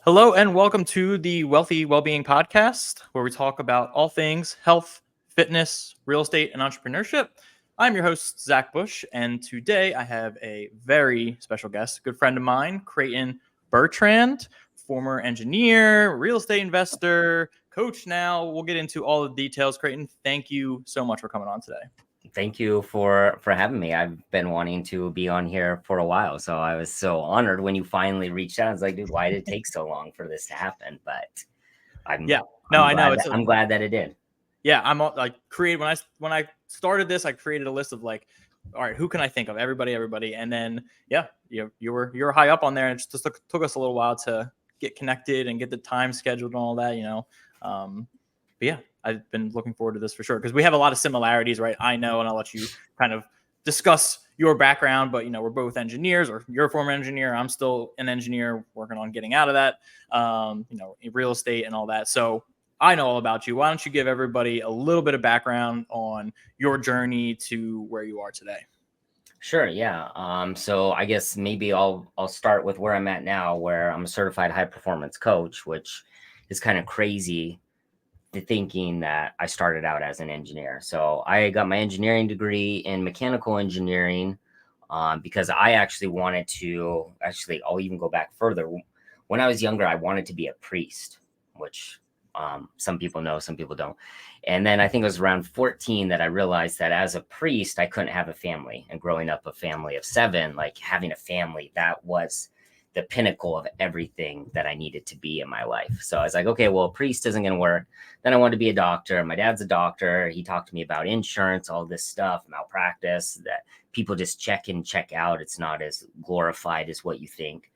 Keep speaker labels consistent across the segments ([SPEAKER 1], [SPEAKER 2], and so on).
[SPEAKER 1] Hello and welcome to the Wealthy Wellbeing podcast, where we talk about all things health, fitness, real estate, and entrepreneurship. I'm your host, Zach Bush, and today I have a very special guest, a good friend of mine, Creighton Bertrand, former engineer, real estate investor, coach now. We'll get into all the details. Creighton, thank you so much for coming on today.
[SPEAKER 2] Thank you for having me. I've been wanting to be on here for a while, so I was so honored when you finally reached out. I was like, dude, why did it take so long for this to happen? But I'm
[SPEAKER 1] Yeah, no,
[SPEAKER 2] I'm
[SPEAKER 1] I know
[SPEAKER 2] glad
[SPEAKER 1] it's
[SPEAKER 2] that, I'm glad that it did.
[SPEAKER 1] yeah, I'm like created when I started this, I created a list of like, all right, who can I think of? Everybody, and then yeah, you were high up on there, and it just took us a little while to get connected and get the time scheduled and all that. But yeah, I've been looking forward to this for sure because we have a lot of similarities, right? I know, and I'll let you kind of discuss your background, but we're both engineers, or you're a former engineer. I'm still an engineer working on getting out of that, real estate and all that. So I know all about you. Why don't you give everybody a little bit of background on your journey to where you are today?
[SPEAKER 2] Sure, yeah. So I guess maybe I'll start with where I'm at now, where I'm a certified high performance coach, which is kind of crazy thinking that I started out as an engineer. So I got my engineering degree in mechanical engineering because I actually wanted to, I'll even go back further. When I was younger, I wanted to be a priest, which some people know, some people don't. And then I think it was around 14 that I realized that as a priest, I couldn't have a family. And growing up a family of 7, like having a family, that was the pinnacle of everything that I needed to be in my life. So I was like, okay, well, a priest isn't going to work. Then I wanted to be a doctor. My dad's a doctor. He talked to me about insurance, all this stuff, malpractice, that people just check in, check out. It's not as glorified as what you think.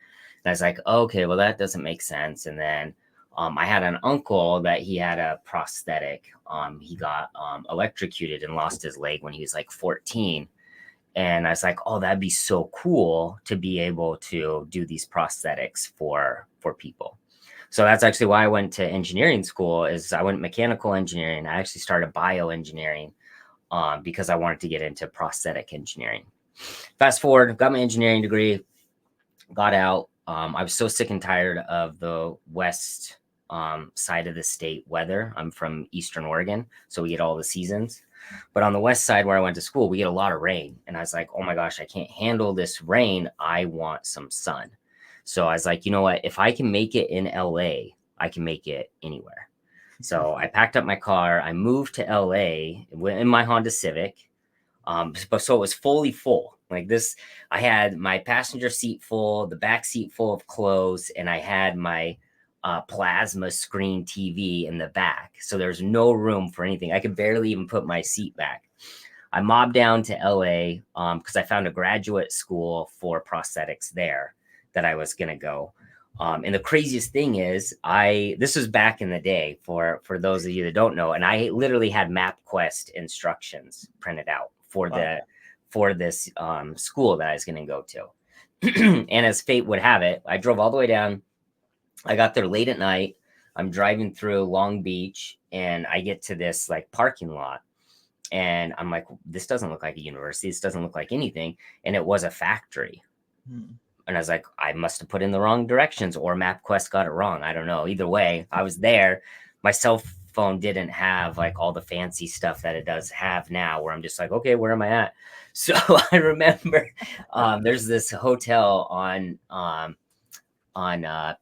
[SPEAKER 2] And I was like, okay, well, that doesn't make sense. And then I had an uncle that he had a prosthetic. He got electrocuted and lost his leg when he was like 14. And I was like, oh, that'd be so cool to be able to do these prosthetics for people. So that's actually why I went to engineering school. Is I went mechanical engineering. I actually started bioengineering because I wanted to get into prosthetic engineering. Fast forward, got my engineering degree, got out. I was so sick and tired of the west side of the state weather. I'm from Eastern Oregon, so we get all the seasons. But on the west side where I went to school, we get a lot of rain. And I was like, oh my gosh, I can't handle this rain. I want some sun. So I was like, you know what? If I can make it in LA, I can make it anywhere. So I packed up my car. I moved to LA in my Honda Civic. But so it was fully full. Like this, I had my passenger seat full, the back seat full of clothes, and I had my plasma screen TV in the back. So there's no room for anything. I could barely even put my seat back. I mobbed down to LA because I found a graduate school for prosthetics there that I was going to go. And the craziest thing is this was back in the day for those of you that don't know. And I literally had MapQuest instructions printed out for this school that I was going to go to. And as fate would have it, I drove all the way down. I got there late at night. I'm driving through Long Beach and I get to this like parking lot. And I'm like, this doesn't look like a university. This doesn't look like anything. And it was a factory. And I was like, I must have put in the wrong directions or MapQuest got it wrong. I don't know. Either way, I was there. My cell phone didn't have like all the fancy stuff that it does have now, where I'm just like, okay, where am I at? So I remember there's this hotel on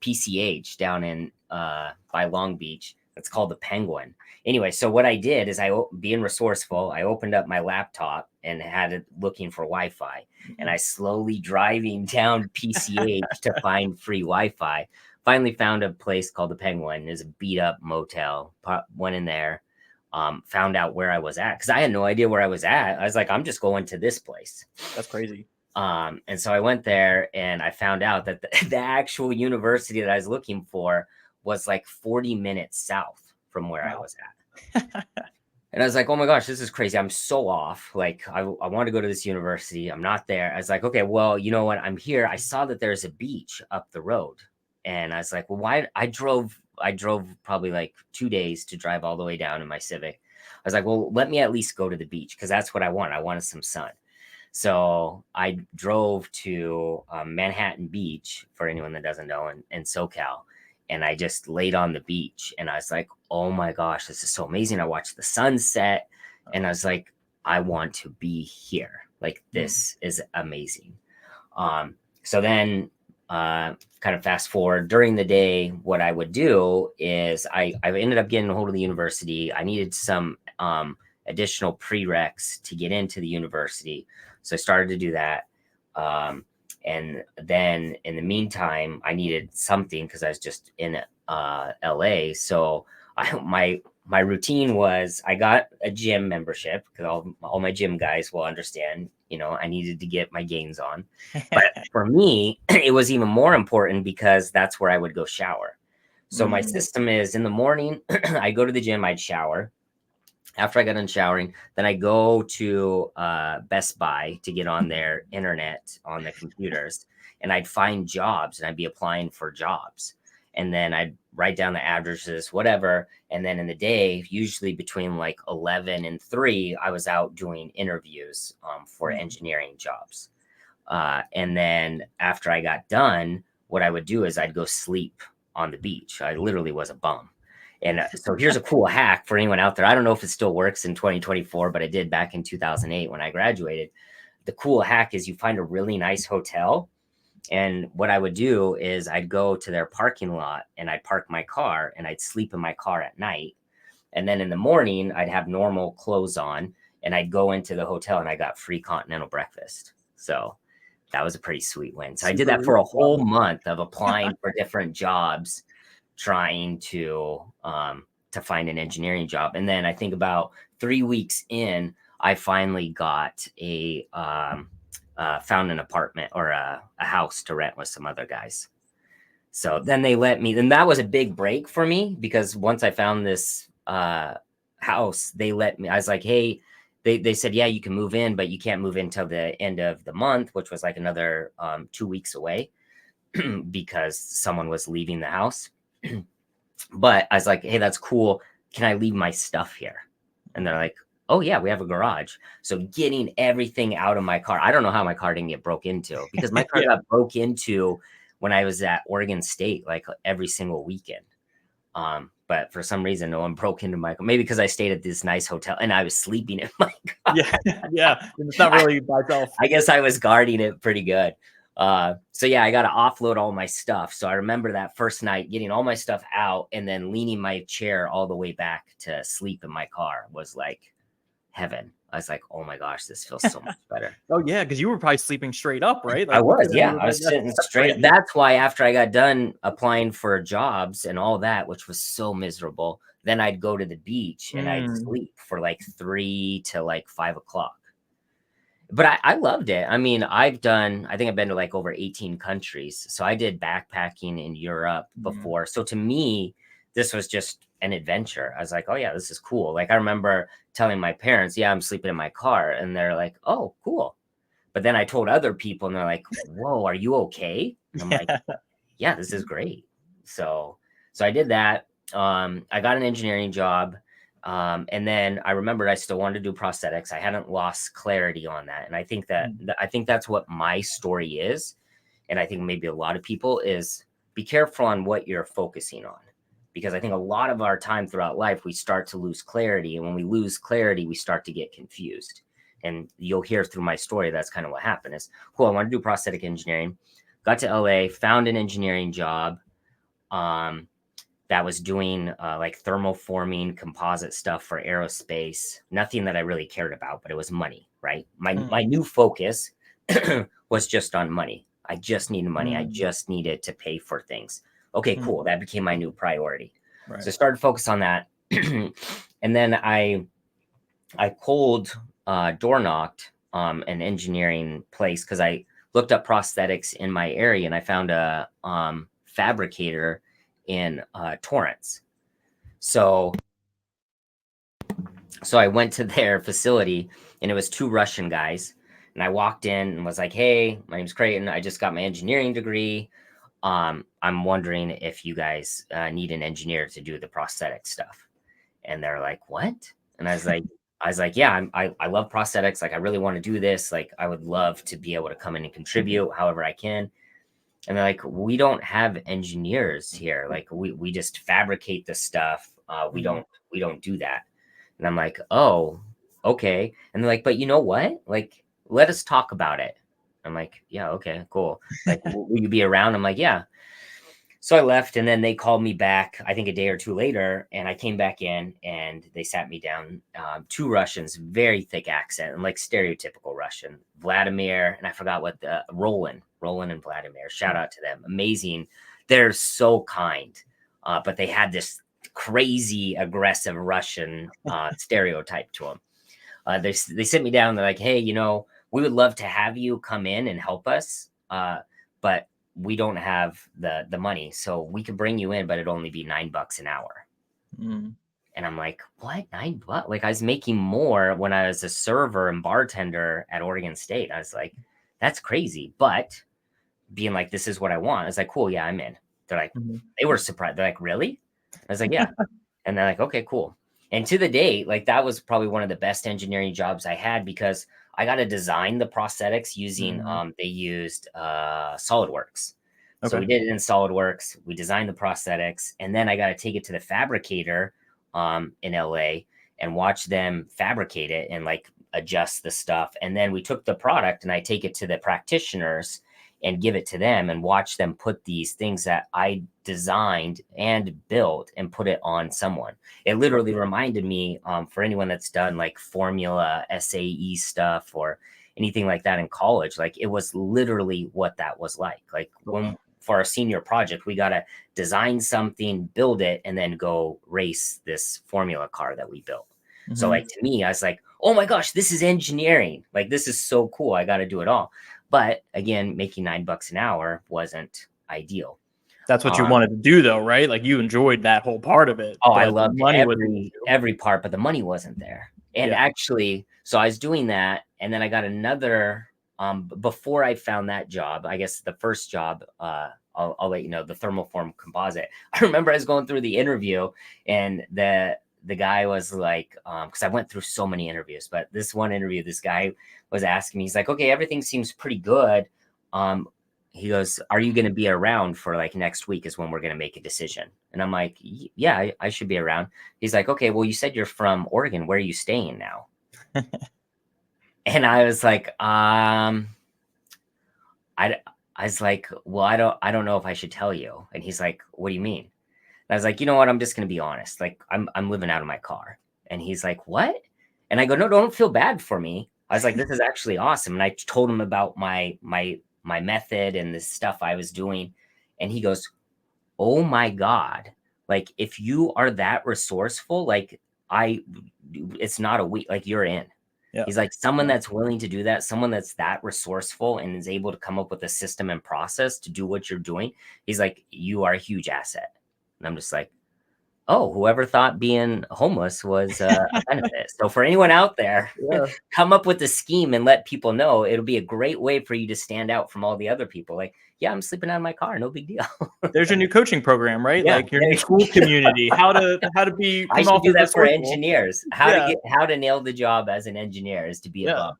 [SPEAKER 2] PCH down in by Long Beach. It's called the Penguin. Anyway, so what I did is being resourceful, I opened up my laptop and had it looking for Wi-Fi. And I slowly driving down PCH to find free Wi-Fi. Finally found a place called the Penguin. There's a beat up motel. Went in there, found out where I was at because I had no idea where I was at. I was like, I'm just going to this place.
[SPEAKER 1] That's crazy.
[SPEAKER 2] And so I went there and I found out that the actual university that I was looking for was like 40 minutes south from where I was at. And I was like, oh my gosh, this is crazy. I'm so off. Like, I want to go to this university. I'm not there. I was like, okay, well, you know what? I'm here. I saw that there's a beach up the road. And I was like, well, why? I drove probably like 2 days to drive all the way down in my Civic. I was like, well, let me at least go to the beach because that's what I want. I wanted some sun. So I drove to Manhattan Beach, for anyone that doesn't know, in SoCal. and I just laid on the beach, and I was like, oh my gosh, this is so amazing. I watched the sunset, and I was like, I want to be here. Like, this is amazing. So then kind of fast forward during the day, what I would do is I ended up getting a hold of the university. I needed some additional prereqs to get into the university. So I started to do that. And then in the meantime, I needed something because I was just in LA. So my routine was I got a gym membership because all my gym guys will understand, I needed to get my gains on. But for me, it was even more important because that's where I would go shower. So my system is in the morning, I go to the gym, I'd shower. After I got done showering, then I go to Best Buy to get on their internet on the computers, and I'd find jobs, and I'd be applying for jobs. And then I'd write down the addresses, whatever. And then in the day, usually between like 11 and 3, I was out doing interviews for engineering jobs. And then after I got done, what I would do is I'd go sleep on the beach. I literally was a bum. And so here's a cool hack for anyone out there. I don't know if it still works in 2024, but it did back in 2008 when I graduated. The cool hack is you find a really nice hotel. And what I would do is I'd go to their parking lot and I'd park my car and I'd sleep in my car at night. And then in the morning, I'd have normal clothes on and I'd go into the hotel and I got free continental breakfast. So that was a pretty sweet win. So I did that for a whole month of applying for different jobs, trying to find an engineering job. And then I think about 3 weeks in, I finally got found an apartment or a house to rent with some other guys. So then they let me, and that was a big break for me because once I found this house, they let me, I was like, hey, they said, yeah, you can move in, but you can't move in till the end of the month, which was like another 2 weeks away because someone was leaving the house. But I was like, hey, that's cool. Can I leave my stuff here? And they're like, oh yeah, we have a garage. So getting everything out of my car. I don't know how my car didn't get broke into because my car got broke into when I was at Oregon State, like every single weekend. But for some reason, no one broke into my car. Maybe because I stayed at this nice hotel and I was sleeping in my car.
[SPEAKER 1] Yeah. It's not really by itself.
[SPEAKER 2] I guess I was guarding it pretty good. So yeah, I got to offload all my stuff. So I remember that first night getting all my stuff out and then leaning my chair all the way back to sleep in my car was like heaven. I was like, oh my gosh, this feels so much better.
[SPEAKER 1] Oh yeah, because you were probably sleeping straight up, right? Like,
[SPEAKER 2] I was, yeah. I was sitting straight up. That's why after I got done applying for jobs and all that, which was so miserable, then I'd go to the beach and I'd sleep for like 3 to like 5 o'clock. But I loved it. I mean, I think I've been to like over 18 countries. So I did backpacking in Europe before. So to me, this was just an adventure. I was like, oh yeah, this is cool. Like I remember telling my parents, yeah, I'm sleeping in my car. And they're like, oh, cool. But then I told other people and they're like, whoa, are you okay? And I'm like, yeah, this is great. So I did that. I got an engineering job. And then I remembered I still wanted to do prosthetics. I hadn't lost clarity on that. And I think that's what my story is. And I think maybe a lot of people is be careful on what you're focusing on. Because I think a lot of our time throughout life, we start to lose clarity. And when we lose clarity, we start to get confused. And you'll hear through my story, that's kind of what happened is, cool, I want to do prosthetic engineering. Got to LA, found an engineering job that was doing like thermoforming composite stuff for aerospace. Nothing that I really cared about, but it was money, right? My new focus was just on money. I just needed money. I just needed to pay for things. Okay, cool. That became my new priority. Right. So I started to focus on that. And then I cold door knocked an engineering place because I looked up prosthetics in my area and I found a fabricator in Torrance. So I went to their facility and it was 2 Russian guys. And I walked in and was like, hey, my name's Creighton. I just got my engineering degree. I'm wondering if you guys need an engineer to do the prosthetic stuff. And they're like, what? And I was like, yeah, I love prosthetics. Like, I really want to do this. Like, I would love to be able to come in and contribute however I can. And they're like, we don't have engineers here. Like we just fabricate the stuff. We don't do that. And I'm like, oh, okay. And they're like, but you know what? Like, let us talk about it. I'm like, yeah, okay, cool. Like, will you be around? I'm like, yeah. So I left, and then they called me back, I think a day or two later, and I came back in, and they sat me down. Two Russians, very thick accent, and like stereotypical Russian. Vladimir, and I forgot what the Roland and Vladimir. Shout out to them, amazing. They're so kind, but they had this crazy aggressive Russian stereotype to them. They sit me down. They're like, hey, we would love to have you come in and help us, but we don't have the money, so we could bring you in, but it'd only be $9 an hour. And I'm like, what, $9? Like, I was making more when I was a server and bartender at Oregon State. I was like, that's crazy. But being like, this is what I want. I was like, cool, yeah, I'm in. They're like, they were surprised. They're like, really? I was like, yeah. And they're like, okay, cool. And to the day, like, that was probably one of the best engineering jobs I had, because I got to design the prosthetics using, they used SolidWorks. Okay. So we did it in SolidWorks. We designed the prosthetics, and then I got to take it to the fabricator in LA and watch them fabricate it and like adjust the stuff. And then we took the product and I take it to the practitioners and give it to them and watch them put these things that I designed and built and put it on someone. It literally reminded me, for anyone that's done like formula SAE stuff or anything like that in college, like it was literally what that was like. Like when for our senior project, we got to design something, build it, and then go race this formula car that we built. So like, to me, I was like, oh my gosh, this is engineering. Like, this is so cool. I got to do it all. But again, making $9 an hour wasn't ideal.
[SPEAKER 1] That's what you wanted to do, though, right? Like, you enjoyed that whole part of it.
[SPEAKER 2] Oh, I loved every part, but the money wasn't there. And actually, so I was doing that, and then I got another. Before I found that job, I guess the first job, I'll let you know, the thermoform composite. I remember I was going through the interview, and the guy was like, because I went through so many interviews, but this one interview, this guy was asking me, he's like, okay, everything seems pretty good. He goes, are you going to be around for like next week is when we're going to make a decision? And I'm like, yeah, I should be around. He's like, okay, well, you said you're from Oregon. Where are you staying now? And I was like, I was like, well, I don't know if I should tell you. And he's like, what do you mean? And I was like, you know what? I'm just going to be honest. Like, I'm living out of my car. And he's like, what? And I go, no, don't feel bad for me. I was like, this is actually awesome. And I told him about my method and the stuff I was doing. And he goes, oh my God. Like, if you are that resourceful, like it's not a week, like you're in. Yeah. He's like, someone that's willing to do that, someone that's that resourceful and is able to come up with a system and process to do what you're doing. He's like, you are a huge asset. And I'm just like, oh, whoever thought being homeless was a benefit. So for anyone out there, come up with a scheme and let people know. It'll be a great way for you to stand out from all the other people. Like, yeah, I'm sleeping out of my car. No big deal.
[SPEAKER 1] There's your new coaching program, right? Yeah. Like your new school community, how to be.
[SPEAKER 2] I should do that for engineers. How to nail the job as an engineer is to be above.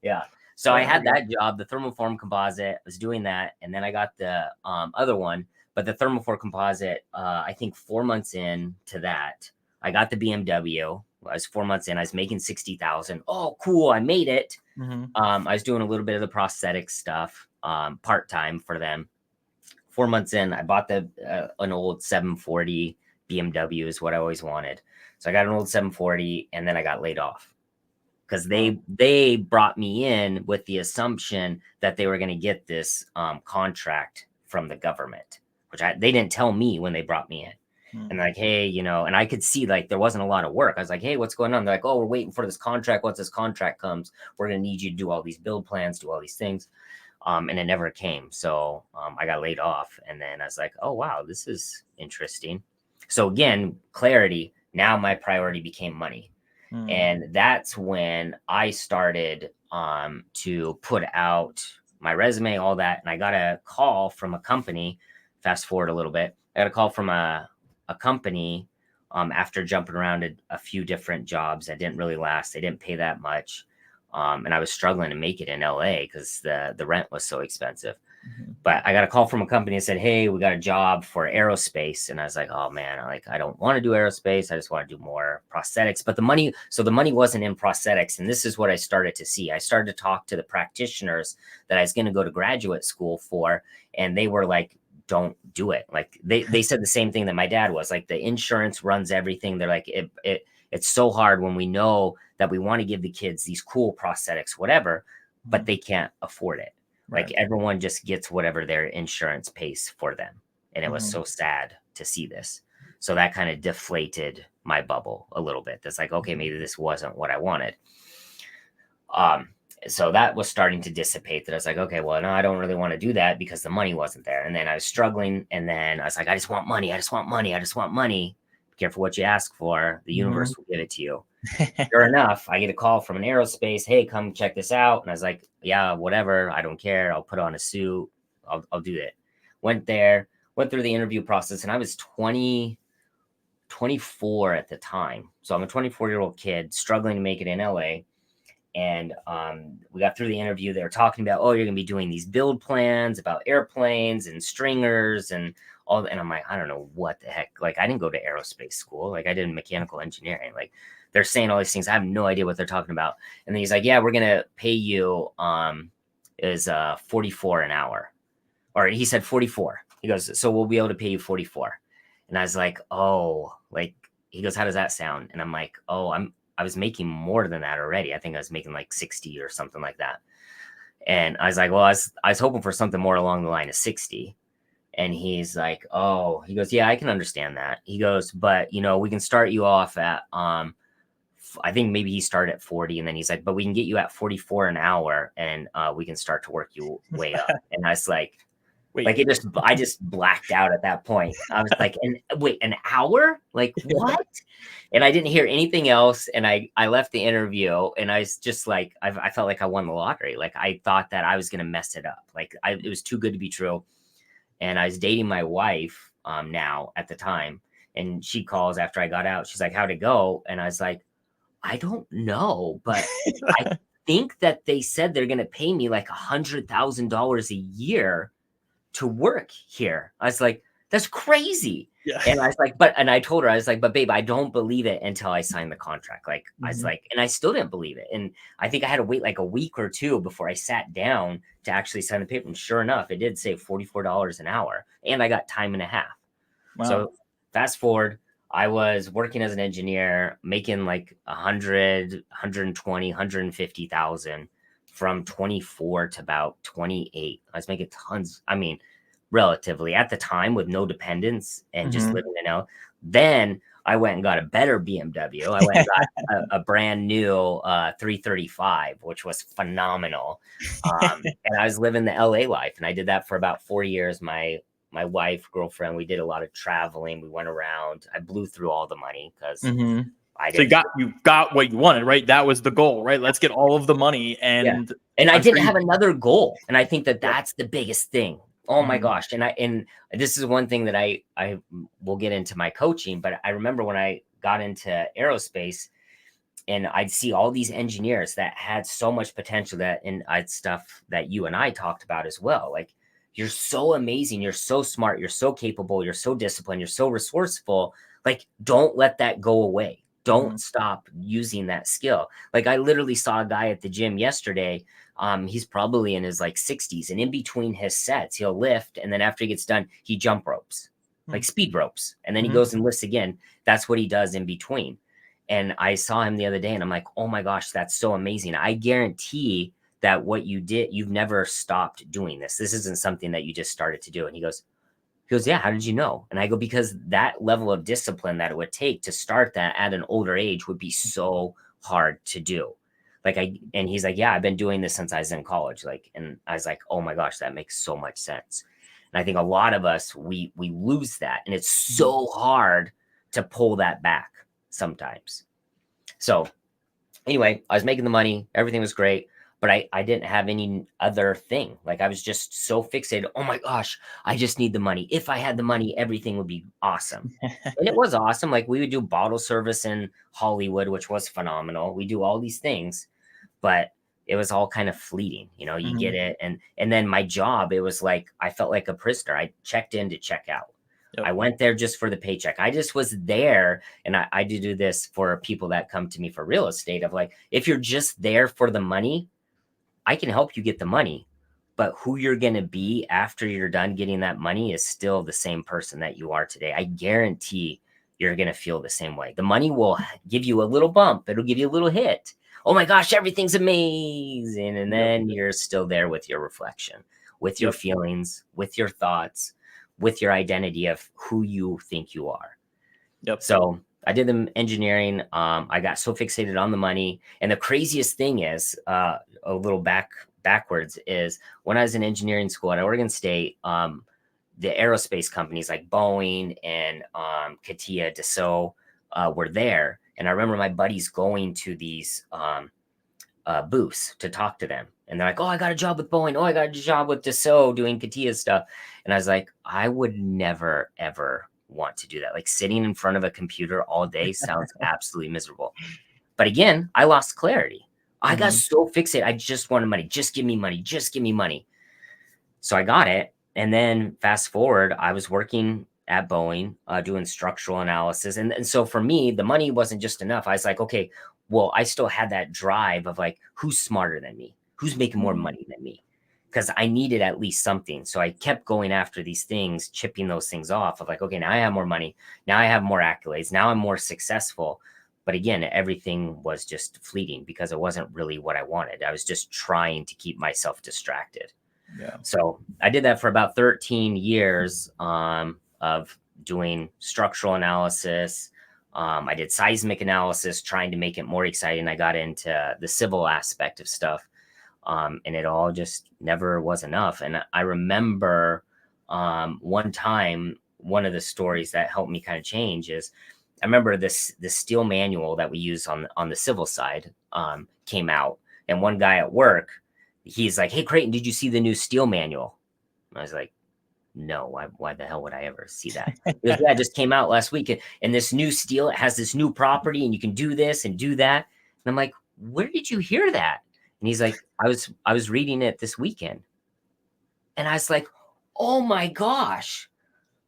[SPEAKER 2] Yeah. So I had that job, the thermoform composite. I was doing that. And then I got the other one. But the thermoform composite, I think 4 months in to that, I got the BMW. I was 4 months in. I was making 60,000. Oh, cool! I made it. I was doing a little bit of the prosthetic stuff, part time for them. 4 months in, I bought an old 740 BMW is what I always wanted. So I got an old 740, and then I got laid off because they brought me in with the assumption that they were going to get this contract from the government, which they didn't tell me when they brought me in. And like, hey, and I could see like there wasn't a lot of work. I was like, hey, what's going on? They're like, oh, we're waiting for this contract. Once this contract comes, we're going to need you to do all these build plans, do all these things. And it never came. So I got laid off. And then I was like, oh, wow, this is interesting. So again, clarity. Now my priority became money. And that's when I started to put out my resume, all that. And I got a call from a company. Fast forward a little bit. I got a call from a company after jumping around a few different jobs that didn't really last. They didn't pay that much. And I was struggling to make it in LA because the rent was so expensive.
[SPEAKER 1] Mhm.
[SPEAKER 2] But I got a call from a company that said, hey, we got a job for aerospace. And I was like, oh man, I don't want to do aerospace. I just want to do more prosthetics. But the money wasn't in prosthetics. And this is what I started to see. I started to talk to the practitioners that I was going to go to graduate school for. And they were like, don't do it. Like they said the same thing that my dad was like, the insurance runs everything. They're like, it's so hard when we know that we want to give the kids these cool prosthetics, whatever, but they can't afford it.
[SPEAKER 1] Right.
[SPEAKER 2] Like everyone just gets whatever their insurance pays for them. And it was
[SPEAKER 1] Mhm.
[SPEAKER 2] so sad to see this. So that kind of deflated my bubble a little bit. That's like, okay, maybe this wasn't what I wanted. So that was starting to dissipate, that I was like, okay, well, no, I don't really want to do that because the money wasn't there. And then I was struggling. And then I was like, I just want money. I just want money. I just want money. Be careful what you ask for. The universe will give it to you. Sure enough, I get a call from an aerospace. Hey, come check this out. And I was like, yeah, whatever. I don't care. I'll put on a suit. I'll do it. Went there, went through the interview process, and I was 24 at the time. So I'm a 24-year-old kid struggling to make it in LA. And we got through the interview. They were talking about, oh, you're going to be doing these build plans about airplanes and stringers and all. And I'm like, I don't know what the heck. Like, I didn't go to aerospace school. Like, I did mechanical engineering. Like, they're saying all these things. I have no idea what they're talking about. And then he's like, yeah, we're going to pay you is 44 an hour. Or he said 44. He goes, so we'll be able to pay you 44. And I was like, oh, like, he goes, how does that sound? And I'm like, oh, I was making more than that already. I think I was making like 60 or something like that. And I was like, well, I was hoping for something more along the line of 60. And he's like, oh, he goes, yeah, I can understand that. He goes, but we can start you off at, I think maybe he started at 40, and then he's like, but we can get you at 44 an hour, and we can start to work you way up. And I was like,
[SPEAKER 1] Wait.
[SPEAKER 2] like I just blacked out at that point. I was like, wait, an hour? Like what? And I didn't hear anything else. And I left the interview, and I was just like, I felt like I won the lottery. Like I thought that I was going to mess it up. Like it was too good to be true. And I was dating my wife now at the time. And she calls after I got out. She's like, how'd it go? And I was like, I don't know, but I think that they said they're going to pay me like $100,000 a year to work here. I was like, that's crazy.
[SPEAKER 1] Yeah.
[SPEAKER 2] And I was like, and I told her, I was like, but babe, I don't believe it until I sign the contract. Like, I was like, and I still didn't believe it. And I think I had to wait like a week or two before I sat down to actually sign the paper. And sure enough, it did say $44 an hour, and I got time and a half.
[SPEAKER 1] Wow.
[SPEAKER 2] So fast forward, I was working as an engineer, making like 100, 120, 150,000 from 24 to about 28. I was making tons. I mean, relatively at the time with no dependents and just living in LA. Then I went and got a better BMW. I went and got a brand new 335, which was phenomenal. And I was living the LA life, and I did that for about 4 years. My wife, girlfriend, we did a lot of traveling. We went around. I blew through all the money because I didn't.
[SPEAKER 1] So you got what you wanted, right? That was the goal, right? Let's get all of the money. And
[SPEAKER 2] I didn't have another goal. And I think that that's the biggest thing. Oh my gosh. And this is one thing that I will get into my coaching, but I remember when I got into aerospace, and I'd see all these engineers that had so much potential, that, and I'd stuff that you and I talked about as well. Like, you're so amazing. You're so smart. You're so capable. You're so disciplined. You're so resourceful. Like, don't let that go away. Don't stop using that skill. Like, I literally saw a guy at the gym yesterday. He's probably in his like 60s, and in between his sets, he'll lift. And then after he gets done, he jump ropes, like speed ropes. And then he goes and lifts again. That's what he does in between. And I saw him the other day, and I'm like, oh my gosh, that's so amazing. I guarantee that what you did, you've never stopped doing this. This isn't something that you just started to do. And he goes, yeah, how did you know? And I go, because that level of discipline that it would take to start that at an older age would be so hard to do. And he's like, yeah, I've been doing this since I was in college. Like, and I was like, oh my gosh, that makes so much sense. And I think a lot of us, we lose that. And it's so hard to pull that back sometimes. So anyway, I was making the money. Everything was great. But I didn't have any other thing. Like, I was just so fixated. Oh my gosh, I just need the money. If I had the money, everything would be awesome. And it was awesome. Like, we would do bottle service in Hollywood, which was phenomenal. We do all these things, but it was all kind of fleeting, you know, you
[SPEAKER 1] Mhm.
[SPEAKER 2] get it. And then my job, it was like, I felt like a prisoner. I checked in to check out.
[SPEAKER 1] Yep.
[SPEAKER 2] I went there just for the paycheck. I just was there. And I do this for people that come to me for real estate of like, if you're just there for the money, I can help you get the money, but who you're going to be after you're done getting that money is still the same person that you are today. I guarantee you're going to feel the same way. The money will give you a little bump. It'll give you a little hit. Oh my gosh, everything's amazing. And
[SPEAKER 1] Yep.
[SPEAKER 2] then you're still there with your reflection, with your
[SPEAKER 1] Yep.
[SPEAKER 2] feelings, with your thoughts, with your identity of who you think you are.
[SPEAKER 1] Yep.
[SPEAKER 2] So I did the engineering. I got so fixated on the money. And the craziest thing is, a little backwards, is when I was in engineering school at Oregon State, the aerospace companies like Boeing and Katia, Dassault were there. And I remember my buddies going to these booths to talk to them. And they're like, oh, I got a job with Boeing. Oh, I got a job with Dassault doing Katia stuff. And I was like, I would never, ever want to do that. Like sitting in front of a computer all day sounds absolutely miserable. But again, I lost clarity. I got so fixated. I just wanted money. Just give me money. Just give me money. So I got it. And then fast forward, I was working at Boeing doing structural analysis. And so for me, the money wasn't just enough. I was like, okay, well, I still had that drive of like, who's smarter than me? Who's making more money than me? Because I needed at least something. So I kept going after these things, chipping those things off of like, okay, now I have more money. Now I have more accolades. Now I'm more successful. But again, everything was just fleeting because it wasn't really what I wanted. I was just trying to keep myself distracted.
[SPEAKER 1] Yeah.
[SPEAKER 2] So I did that for about 13 years of doing structural analysis. I did seismic analysis, trying to make it more exciting. I got into the civil aspect of stuff. And it all just never was enough. And I remember one time, one of the stories that helped me kind of change is I remember the steel manual that we use on the civil side came out. And one guy at work, he's like, hey, Creighton, did you see the new steel manual? And I was like, no, why the hell would I ever see that? He goes, yeah, it just came out last week. And this new steel, it has this new property and you can do this and do that. And I'm like, where did you hear that? And he's like, I was reading it this weekend. And I was like, oh my gosh,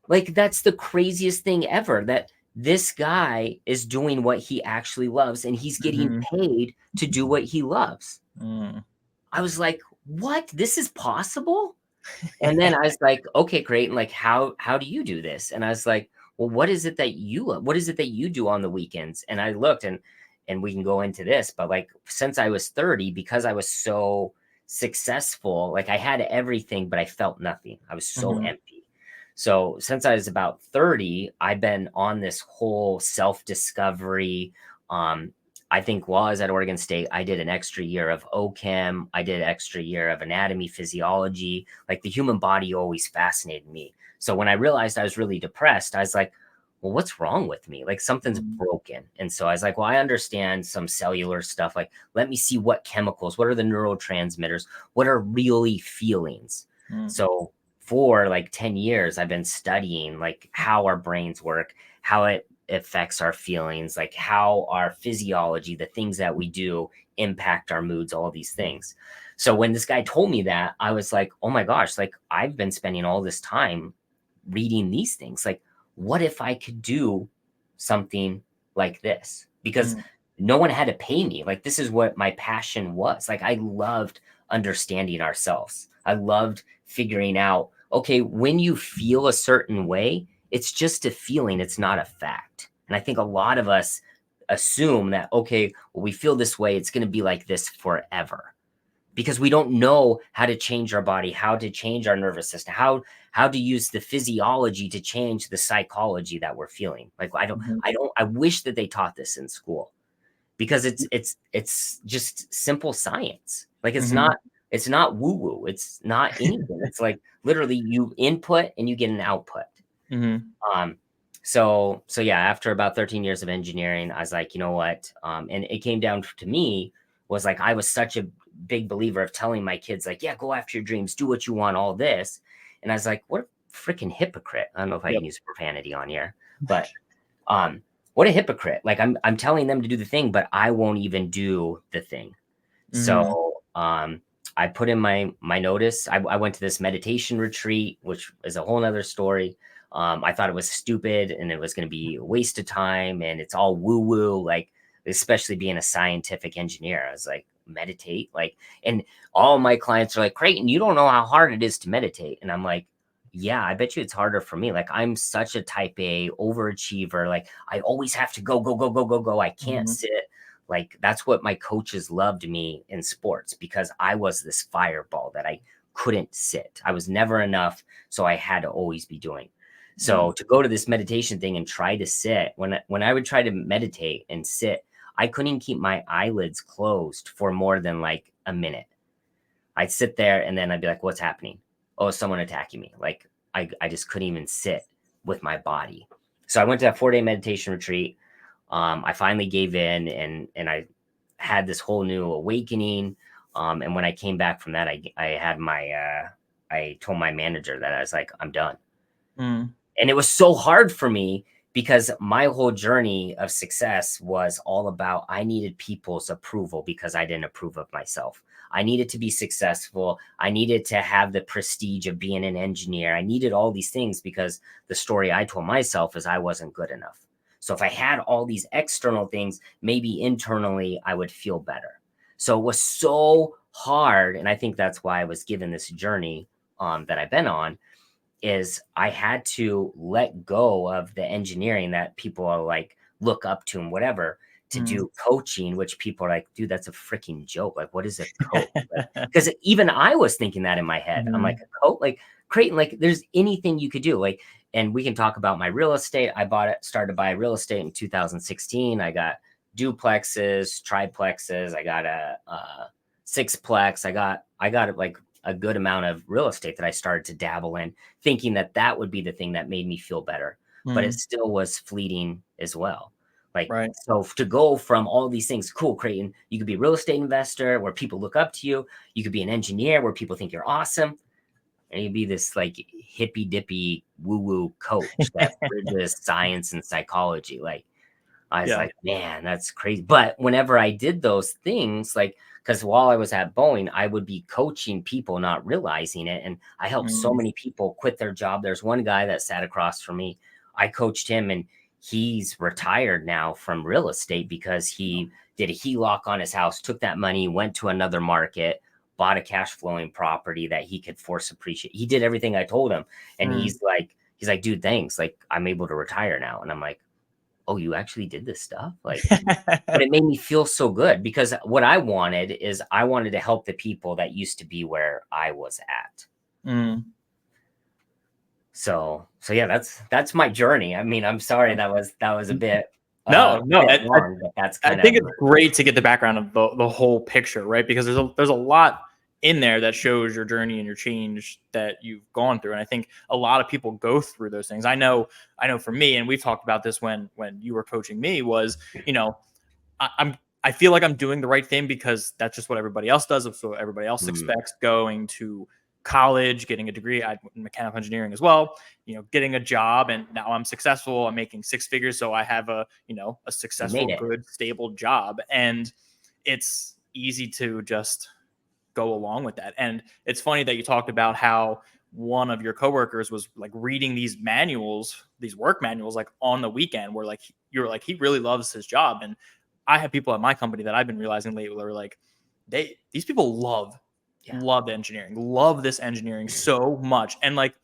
[SPEAKER 2] like that's the craziest thing ever, that this guy is doing what he actually loves and he's getting paid to do what he loves. I was like, what? This is possible? And then I was like, okay, great. And like, how do you do this? And I was like, well, what is it that you love? What is it that you do on the weekends? And I looked and we can go into this, but like, since I was 30, because I was so successful, like I had everything, but I felt nothing. I was so empty. So since I was about 30, I've been on this whole self-discovery. I think while I was at Oregon State, I did an extra year of OChem. I did an extra year of anatomy, physiology. Like the human body always fascinated me. So when I realized I was really depressed, I was like, well, what's wrong with me? Like something's broken. And so I was like, well, I understand some cellular stuff. Like, let me see what chemicals, what are the neurotransmitters, what are really feelings? So for like 10 years, I've been studying like how our brains work, how it affects our feelings, like how our physiology, the things that we do impact our moods, all these things. So when this guy told me that, I was like, oh my gosh, like I've been spending all this time reading these things. Like, what if I could do something like this? Because no one had to pay me. Like, this is what my passion was. Like, I loved understanding ourselves. I loved figuring out, okay, when you feel a certain way, it's just a feeling. It's not a fact. And I think a lot of us assume that, okay, well, we feel this way, it's going to be like this forever, because we don't know how to change our body, how to change our nervous system, how to use the physiology to change the psychology that we're feeling. Like, I wish that they taught this in school, because it's just simple science. Like, it's not woo woo. It's not anything. It's like literally you input and you get an output. So yeah, after about 13 years of engineering, I was like, you know what? And it came down to me was like, I was such a big believer of telling my kids, like, yeah, go after your dreams, do what you want, all this. And I was like, what a freaking hypocrite. I don't know if I can use profanity on here, but what a hypocrite. Like I'm telling them to do the thing, but I won't even do the thing. So I put in my notice. I went to this meditation retreat, which is a whole nother story. I thought it was stupid and it was going to be a waste of time and it's all woo woo, like, especially being a scientific engineer. I was like, meditate, like, and all my clients are like, Creighton, you don't know how hard it is to meditate. And I'm like, yeah, I bet you it's harder for me. Like, I'm such a type A overachiever. Like, I always have to go, go, go, go, go, go. I can't sit. Like, that's what my coaches loved me in sports, because I was this fireball that I couldn't sit. I was never enough. So I had to always be doing. So to go to this meditation thing and try to sit, when I would try to meditate and sit, I couldn't keep my eyelids closed for more than like a minute. I'd sit there and then I'd be like, what's happening? Oh, someone attacking me. Like, I just couldn't even sit with my body. So I went to a 4-day meditation retreat. I finally gave in and I had this whole new awakening. And when I came back from that, I told my manager that I was like, I'm done. And it was so hard for me because my whole journey of success was all about, I needed people's approval because I didn't approve of myself. I needed to be successful. I needed to have the prestige of being an engineer. I needed all these things because the story I told myself is I wasn't good enough. So if I had all these external things, maybe internally I would feel better. So it was so hard. And I think that's why I was given this journey that I've been on, is I had to let go of the engineering that people are like, look up to and whatever, to do coaching, which people are like, dude, that's a freaking joke. Like, what is a coach? Because even I was thinking that in my head. I'm like, a coach, like, Creighton, like, there's anything you could do. Like, and we can talk about my real estate. Started to buy real estate in 2016. I got duplexes, triplexes. I got a sixplex. I got like a good amount of real estate that I started to dabble in, thinking that that would be the thing that made me feel better. But it still was fleeting as well. Like, so to go from all these things, cool, Creighton, you could be a real estate investor where people look up to you. You could be an engineer where people think you're awesome. And you'd be this like hippy dippy woo woo coach that bridges science and psychology. Like, I was like, man, that's crazy. But whenever I did those things, like, because while I was at Boeing, I would be coaching people, not realizing it. And I helped so many people quit their job. There's one guy that sat across from me. I coached him and he's retired now from real estate because he did a HELOC on his house, took that money, went to another market, bought a cash flowing property that he could force appreciate. He did everything I told him. And he's like, dude, thanks. Like, I'm able to retire now. And I'm like, oh, you actually did this stuff? Like, but it made me feel so good because what I wanted to help the people that used to be where I was at. So yeah, that's my journey. I mean, I'm sorry that was a bit
[SPEAKER 1] long,
[SPEAKER 2] but that's kind of,
[SPEAKER 1] I think it's great to get the background of the whole picture, right? Because there's a lot in there that shows your journey and your change that you've gone through. And I think a lot of people go through those things. I know for me, and we've talked about this when you were coaching me, was, you know, I feel like I'm doing the right thing because that's just what everybody else does. So everybody else expects, going to college, getting a degree. I in mechanical engineering as well, you know, getting a job, and now I'm successful. I'm making 6 figures. So I have a successful, good, stable job. And it's easy to just go along with that. And it's funny that you talked about how one of your coworkers was like reading these work manuals, like on the weekend, where like you're like, he really loves his job. And I have people at my company that I've been realizing lately are like, these people love engineering, love this engineering so much. And like,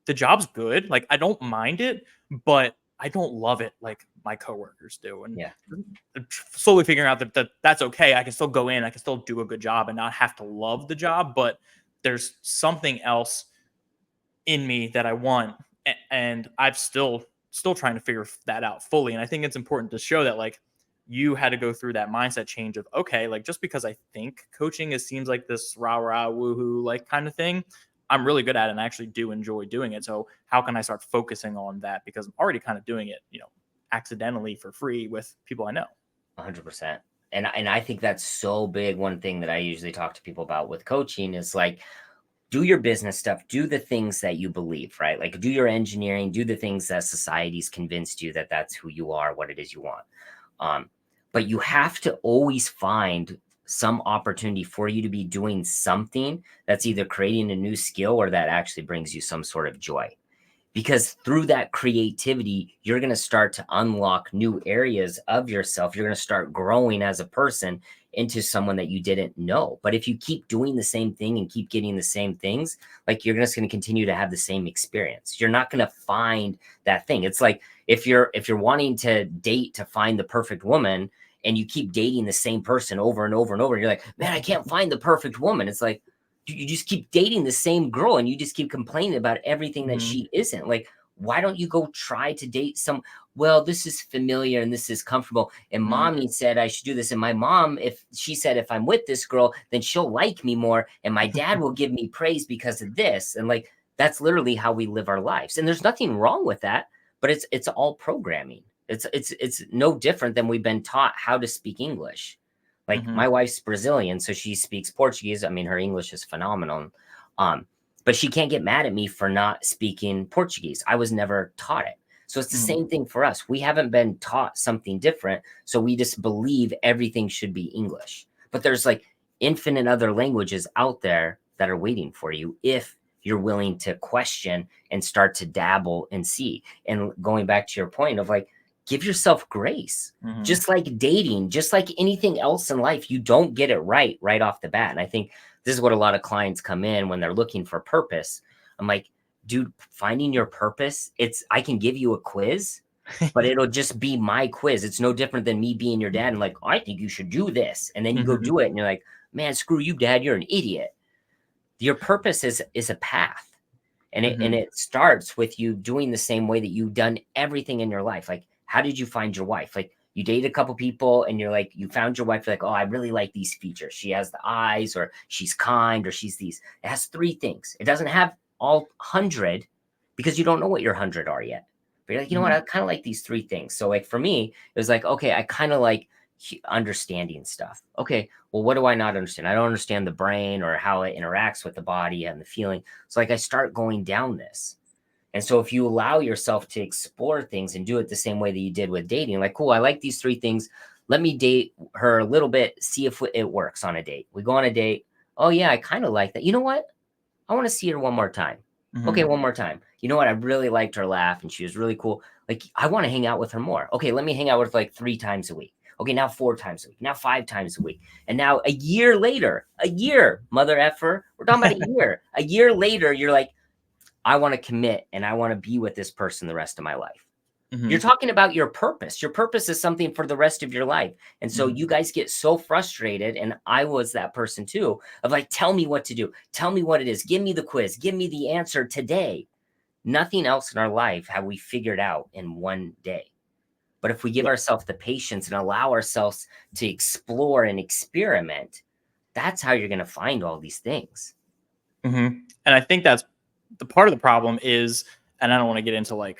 [SPEAKER 1] the job's good. Like, I don't mind it, but I don't love it like my coworkers do. And slowly figuring out that that's okay. I can still go in, I can still do a good job and not have to love the job, but there's something else in me that I want. And I'm still trying to figure that out fully. And I think it's important to show that, like, you had to go through that mindset change of, okay, like, just because I think coaching seems like this rah woohoo like kind of thing, I'm really good at it and I actually do enjoy doing it. So how can I start focusing on that? Because I'm already kind of doing it, you know, accidentally for free with people I know.
[SPEAKER 2] 100%. And I think that's so big. One thing that I usually talk to people about with coaching is like, do your business stuff, do the things that you believe, right? Like, do your engineering, do the things that society's convinced you that that's who you are, what it is you want. But you have to always find some opportunity for you to be doing something that's either creating a new skill or that actually brings you some sort of joy. Because through that creativity, you're going to start to unlock new areas of yourself. You're going to start growing as a person into someone that you didn't know. But if you keep doing the same thing and keep getting the same things, like you're just going to continue to have the same experience. You're not going to find that thing. It's like if you're wanting to date to find the perfect woman and you keep dating the same person over and over and over, you're like, man, I can't find the perfect woman. It's like, you just keep dating the same girl and you just keep complaining about everything that she isn't. Like, why don't you go try to date well, this is familiar and this is comfortable. And mommy said I should do this. And my mom, if she said, if I'm with this girl, then she'll like me more. And my dad will give me praise because of this. And like, that's literally how we live our lives. And there's nothing wrong with that, but it's all programming. It's no different than we've been taught how to speak English. Like my wife's Brazilian, so she speaks Portuguese. I mean, her English is phenomenal. But she can't get mad at me for not speaking Portuguese. I was never taught it. So it's the same thing for us. We haven't been taught something different. So we just believe everything should be English. But there's like infinite other languages out there that are waiting for you if you're willing to question and start to dabble and see. And going back to your point of like, give yourself grace. Just like dating, just like anything else in life, you don't get it right off the bat. And I think this is what a lot of clients come in when they're looking for purpose. I'm like, dude, finding your purpose, I can give you a quiz, but it'll just be my quiz. It's no different than me being your dad and like, I think you should do this. And then you go do it and you're like, man, screw you, dad, you're an idiot. Your purpose is a path. And it starts with you doing the same way that you've done everything in your life. Like, how did you find your wife? Like, you dated a couple people and you're like, you found your wife, you're like, oh, I really like these features. She has the eyes, or she's kind, or she's these. It has 3 things. It doesn't have all 100 because you don't know what your 100 are yet. But you're like, you know what? I kind of like these 3 things. So like for me, it was like, okay, I kind of like understanding stuff. Okay, well, what do I not understand? I don't understand the brain or how it interacts with the body and the feeling. So like I start going down this. And so if you allow yourself to explore things and do it the same way that you did with dating, like, cool, I like these 3 things. Let me date her a little bit, see if it works on a date. We go on a date. Oh yeah, I kind of like that. You know what? I want to see her one more time. Okay, one more time. You know what? I really liked her laugh and she was really cool. Like, I want to hang out with her more. Okay, let me hang out with her like 3 times a week. Okay, now 4 times a week. Now 5 times a week. And now a year later, mother effer, we're talking about a year. A year later, you're like, I want to commit and I want to be with this person the rest of my life. You're talking about your purpose. Your purpose is something for the rest of your life. And so you guys get so frustrated. And I was that person too, of like, tell me what to do. Tell me what it is. Give me the quiz. Give me the answer today. Nothing else in our life have we figured out in one day. But if we give ourselves the patience and allow ourselves to explore and experiment, that's how you're going to find all these things.
[SPEAKER 1] And I think that's the part of the problem is, and I don't want to get into like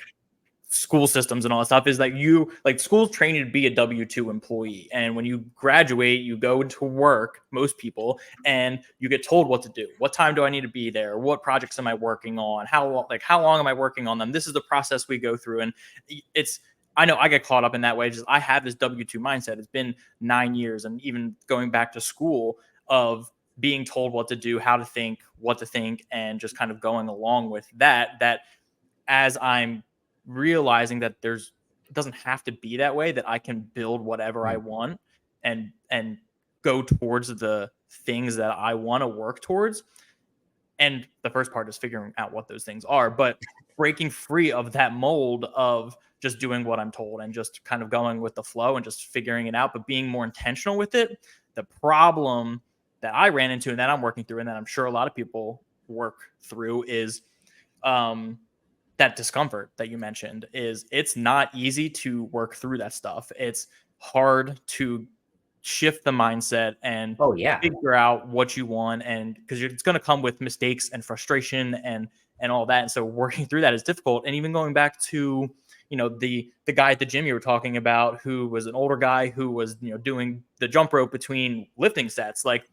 [SPEAKER 1] school systems and all that stuff, is that you like schools train you to be a W-2 employee. And when you graduate, you go into work, most people, and you get told what to do. What time do I need to be there? What projects am I working on? How long am I working on them? This is the process we go through. And I know I get caught up in that way. Just I have this W-2 mindset. It's been 9 years, and even going back to school, of being told what to do, how to think, what to think, and just kind of going along with that as I'm realizing that it doesn't have to be that way, that I can build whatever I want and go towards the things that I want to work towards. And the first part is figuring out what those things are, but breaking free of that mold of just doing what I'm told and just kind of going with the flow and just figuring it out, but being more intentional with it. The problem that I ran into and that I'm working through, and that I'm sure a lot of people work through, is that discomfort that you mentioned. Is it's not easy to work through that stuff. It's hard to shift the mindset and figure out what you want, and because it's going to come with mistakes and frustration and all that. And so working through that is difficult. And even going back to, the guy at the gym you were talking about, who was an older guy who was, doing the jump rope between lifting sets. Like,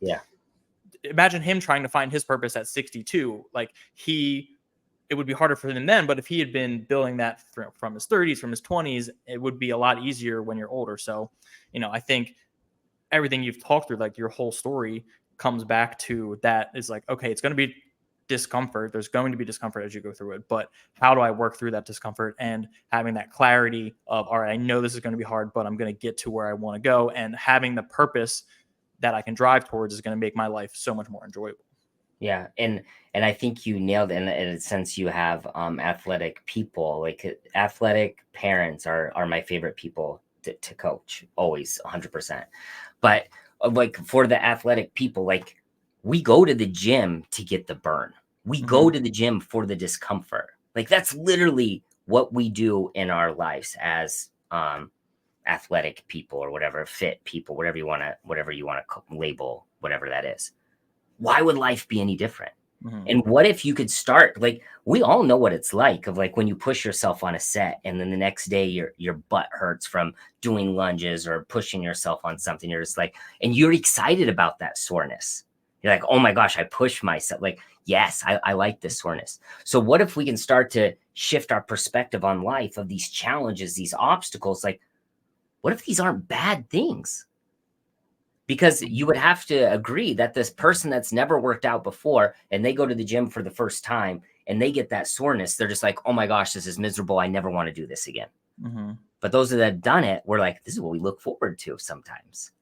[SPEAKER 1] imagine him trying to find his purpose at 62. Like, it would be harder for him then, but if he had been building that from his 30s, from his 20s, it would be a lot easier when you're older. So, I think everything you've talked through, like your whole story comes back to that is like, okay, it's going to be discomfort. There's going to be discomfort as you go through it, but how do I work through that discomfort, and having that clarity of, all right, I know this is going to be hard, but I'm going to get to where I want to go, and having the purpose that I can drive towards is going to make my life so much more enjoyable.
[SPEAKER 2] Yeah, and I think you nailed it in a sense. You have athletic people, like athletic parents are my favorite people to coach, always 100%. But like for the athletic people, like we go to the gym to get the burn. We go to the gym for the discomfort. Like that's literally what we do in our lives as athletic people or whatever, fit people, whatever you want to label, whatever that is. Why would life be any different? And what if you could start, like, we all know what it's like of like when you push yourself on a set and then the next day your butt hurts from doing lunges or pushing yourself on something. You're just like, and you're excited about that soreness. You're like, oh my gosh, I pushed myself. Like, yes, I like this soreness. So what if we can start to shift our perspective on life of these challenges, these obstacles? Like, what if these aren't bad things? Because you would have to agree that this person that's never worked out before and they go to the gym for the first time and they get that soreness, they're just like, oh my gosh, this is miserable. I never want to do this again. But those that have done it, we're like, this is what we look forward to sometimes.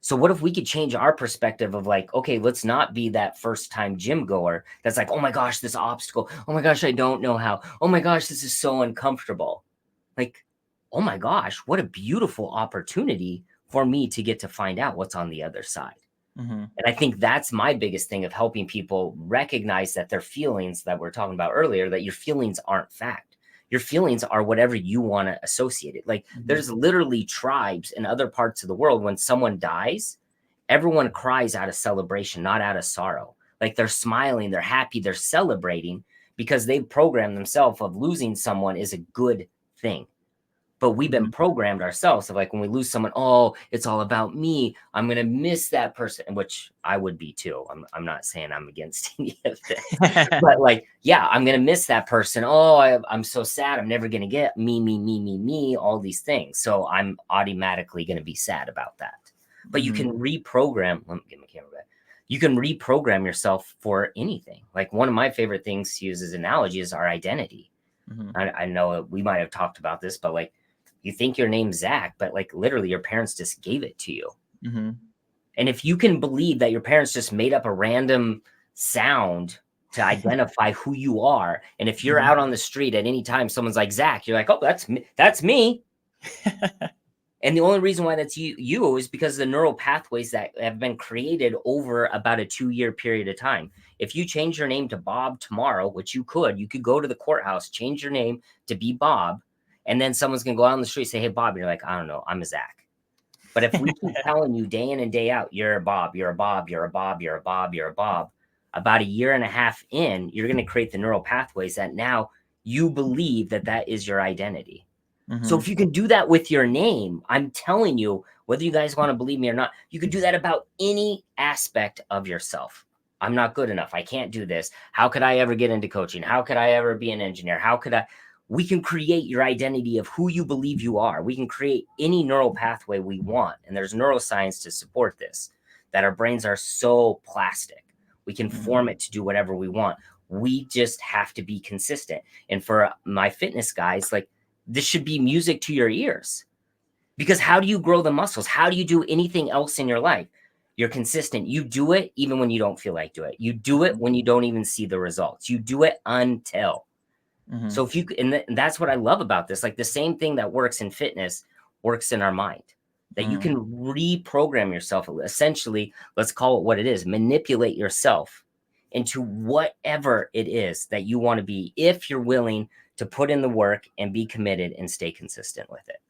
[SPEAKER 2] So what if we could change our perspective of like, okay, let's not be that first time gym goer that's like, oh my gosh, this obstacle. Oh my gosh, I don't know how. Oh my gosh, this is so uncomfortable. Like, oh my gosh, what a beautiful opportunity for me to get to find out what's on the other side. And I think that's my biggest thing of helping people recognize that their feelings that we're talking about earlier, that your feelings aren't fact. Your feelings are whatever you want to associate it. Like there's literally tribes in other parts of the world. When someone dies, everyone cries out of celebration, not out of sorrow. Like they're smiling, they're happy, they're celebrating because they've programmed themselves of losing someone is a good thing. But we've been programmed ourselves of like, when we lose someone, oh, it's all about me. I'm going to miss that person, which I would be too. I'm not saying I'm against any of this, but like, yeah, I'm going to miss that person. Oh, I'm so sad. I'm never going to get me, all these things. So I'm automatically going to be sad about that. But you can reprogram. Let me get my camera back. You can reprogram yourself for anything. Like one of my favorite things to use as analogy is our identity. I know we might have talked about this, but like, you think your name's Zach, but like literally your parents just gave it to you. And if you can believe that your parents just made up a random sound to identify who you are, and if you're out on the street at any time, someone's like Zach, you're like, oh, that's me. That's me. And the only reason why that's you is because of the neural pathways that have been created over about a 2-year period of time. If you change your name to Bob tomorrow, which you could go to the courthouse, change your name to be Bob. And then someone's going to go out on the street and say, hey, Bob. And you're like, I don't know. I'm a Zach. But if we keep telling you day in and day out, you're a Bob, you're a Bob, you're a Bob, you're a Bob, you're a Bob, about a year and a half in, you're going to create the neural pathways that now you believe that that is your identity. So if you can do that with your name, I'm telling you, whether you guys want to believe me or not, you can do that about any aspect of yourself. I'm not good enough. I can't do this. How could I ever get into coaching? How could I ever be an engineer? We can create your identity of who you believe you are. We can create any neural pathway we want. And there's neuroscience to support this, that our brains are so plastic. We can form it to do whatever we want. We just have to be consistent. And for my fitness guys, like this should be music to your ears, because how do you grow the muscles? How do you do anything else in your life? You're consistent. You do it even when you don't feel like do it. You do it when you don't even see the results. You do it until. So if you, and that's what I love about this, like the same thing that works in fitness works in our mind, that you can reprogram yourself. Essentially, let's call it what it is, manipulate yourself into whatever it is that you want to be, if you're willing to put in the work and be committed and stay consistent with it.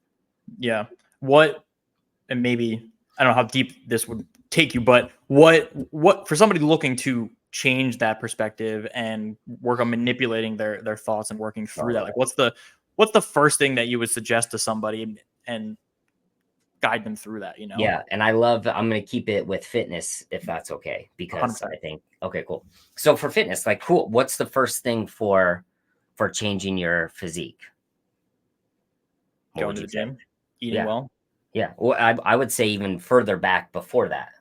[SPEAKER 1] Yeah. And maybe, I don't know how deep this would take you, but what for somebody looking to change that perspective and work on manipulating their thoughts and working through that, like what's the first thing that you would suggest to somebody and guide them through that,
[SPEAKER 2] Yeah. And I'm going to keep it with fitness, if that's okay, because
[SPEAKER 1] 100%.
[SPEAKER 2] I think, okay, cool. So for fitness, like, cool. What's the first thing for changing your physique?
[SPEAKER 1] Going to the gym, eating well.
[SPEAKER 2] Yeah. Well, I would say even further back before that,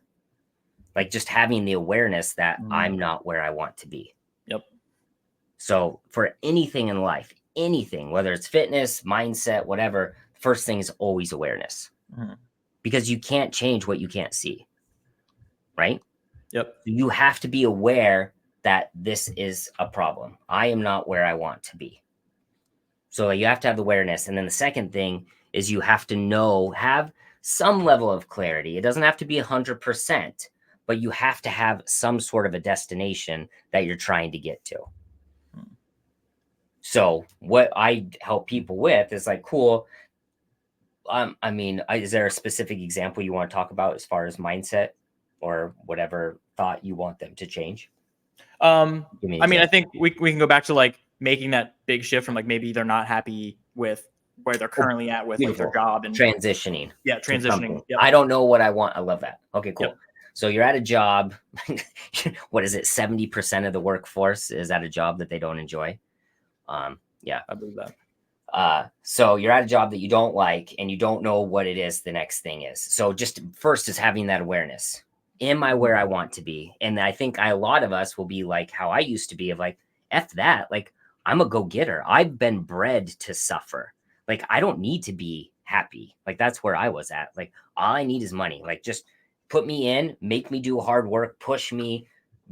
[SPEAKER 2] like just having the awareness that I'm not where I want to be.
[SPEAKER 1] Yep.
[SPEAKER 2] So for anything in life, anything, whether it's fitness, mindset, whatever, first thing is always awareness, because you can't change what you can't see. Right.
[SPEAKER 1] Yep.
[SPEAKER 2] You have to be aware that this is a problem. I am not where I want to be. So you have to have awareness. And then the second thing is you have to have some level of clarity. It doesn't have to be 100%, but you have to have some sort of a destination that you're trying to get to. So what I help people with is like, cool. I mean, is there a specific example you want to talk about as far as mindset or whatever thought you want them to change?
[SPEAKER 1] I mean, I think we can go back to like making that big shift from like maybe they're not happy with where they're currently at with like, their job and
[SPEAKER 2] transitioning.
[SPEAKER 1] Yeah, transitioning. Yep.
[SPEAKER 2] I don't know what I want. I love that. Okay, cool.
[SPEAKER 1] Yep.
[SPEAKER 2] So you're at a job. What is it? 70% of the workforce is at a job that they don't enjoy. Yeah,
[SPEAKER 1] I believe that.
[SPEAKER 2] So you're at a job that you don't like and you don't know what it is the next thing is. So just first is having that awareness. Am I where I want to be? And I think a lot of us will be like how I used to be of like, F that. Like, I'm a go-getter. I've been bred to suffer. Like, I don't need to be happy. Like, that's where I was at. Like, all I need is money. Like, just put me in, make me do hard work, push me,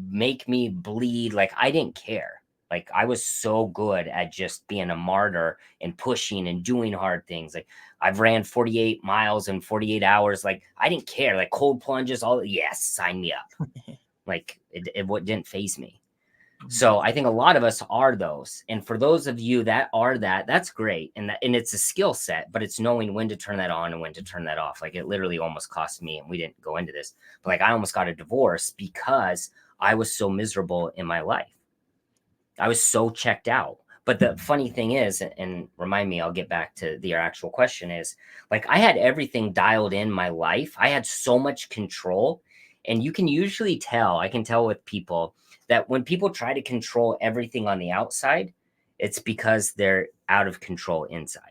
[SPEAKER 2] make me bleed. Like, I didn't care. Like, I was so good at just being a martyr and pushing and doing hard things. Like, I've ran 48 miles in 48 hours. Like, I didn't care. Like, cold plunges, yes, sign me up. Like, it didn't faze me. So I think a lot of us are those. And for those of you that are that's great. And it's a skill set, but it's knowing when to turn that on and when to turn that off. Like, it literally almost cost me, and we didn't go into this, but like, I almost got a divorce because I was so miserable in my life. I was so checked out. But the funny thing is, and remind me, I'll get back to the actual question, is like, I had everything dialed in my life. I had so much control. And you can usually tell, I can tell with people that when people try to control everything on the outside, it's because they're out of control inside.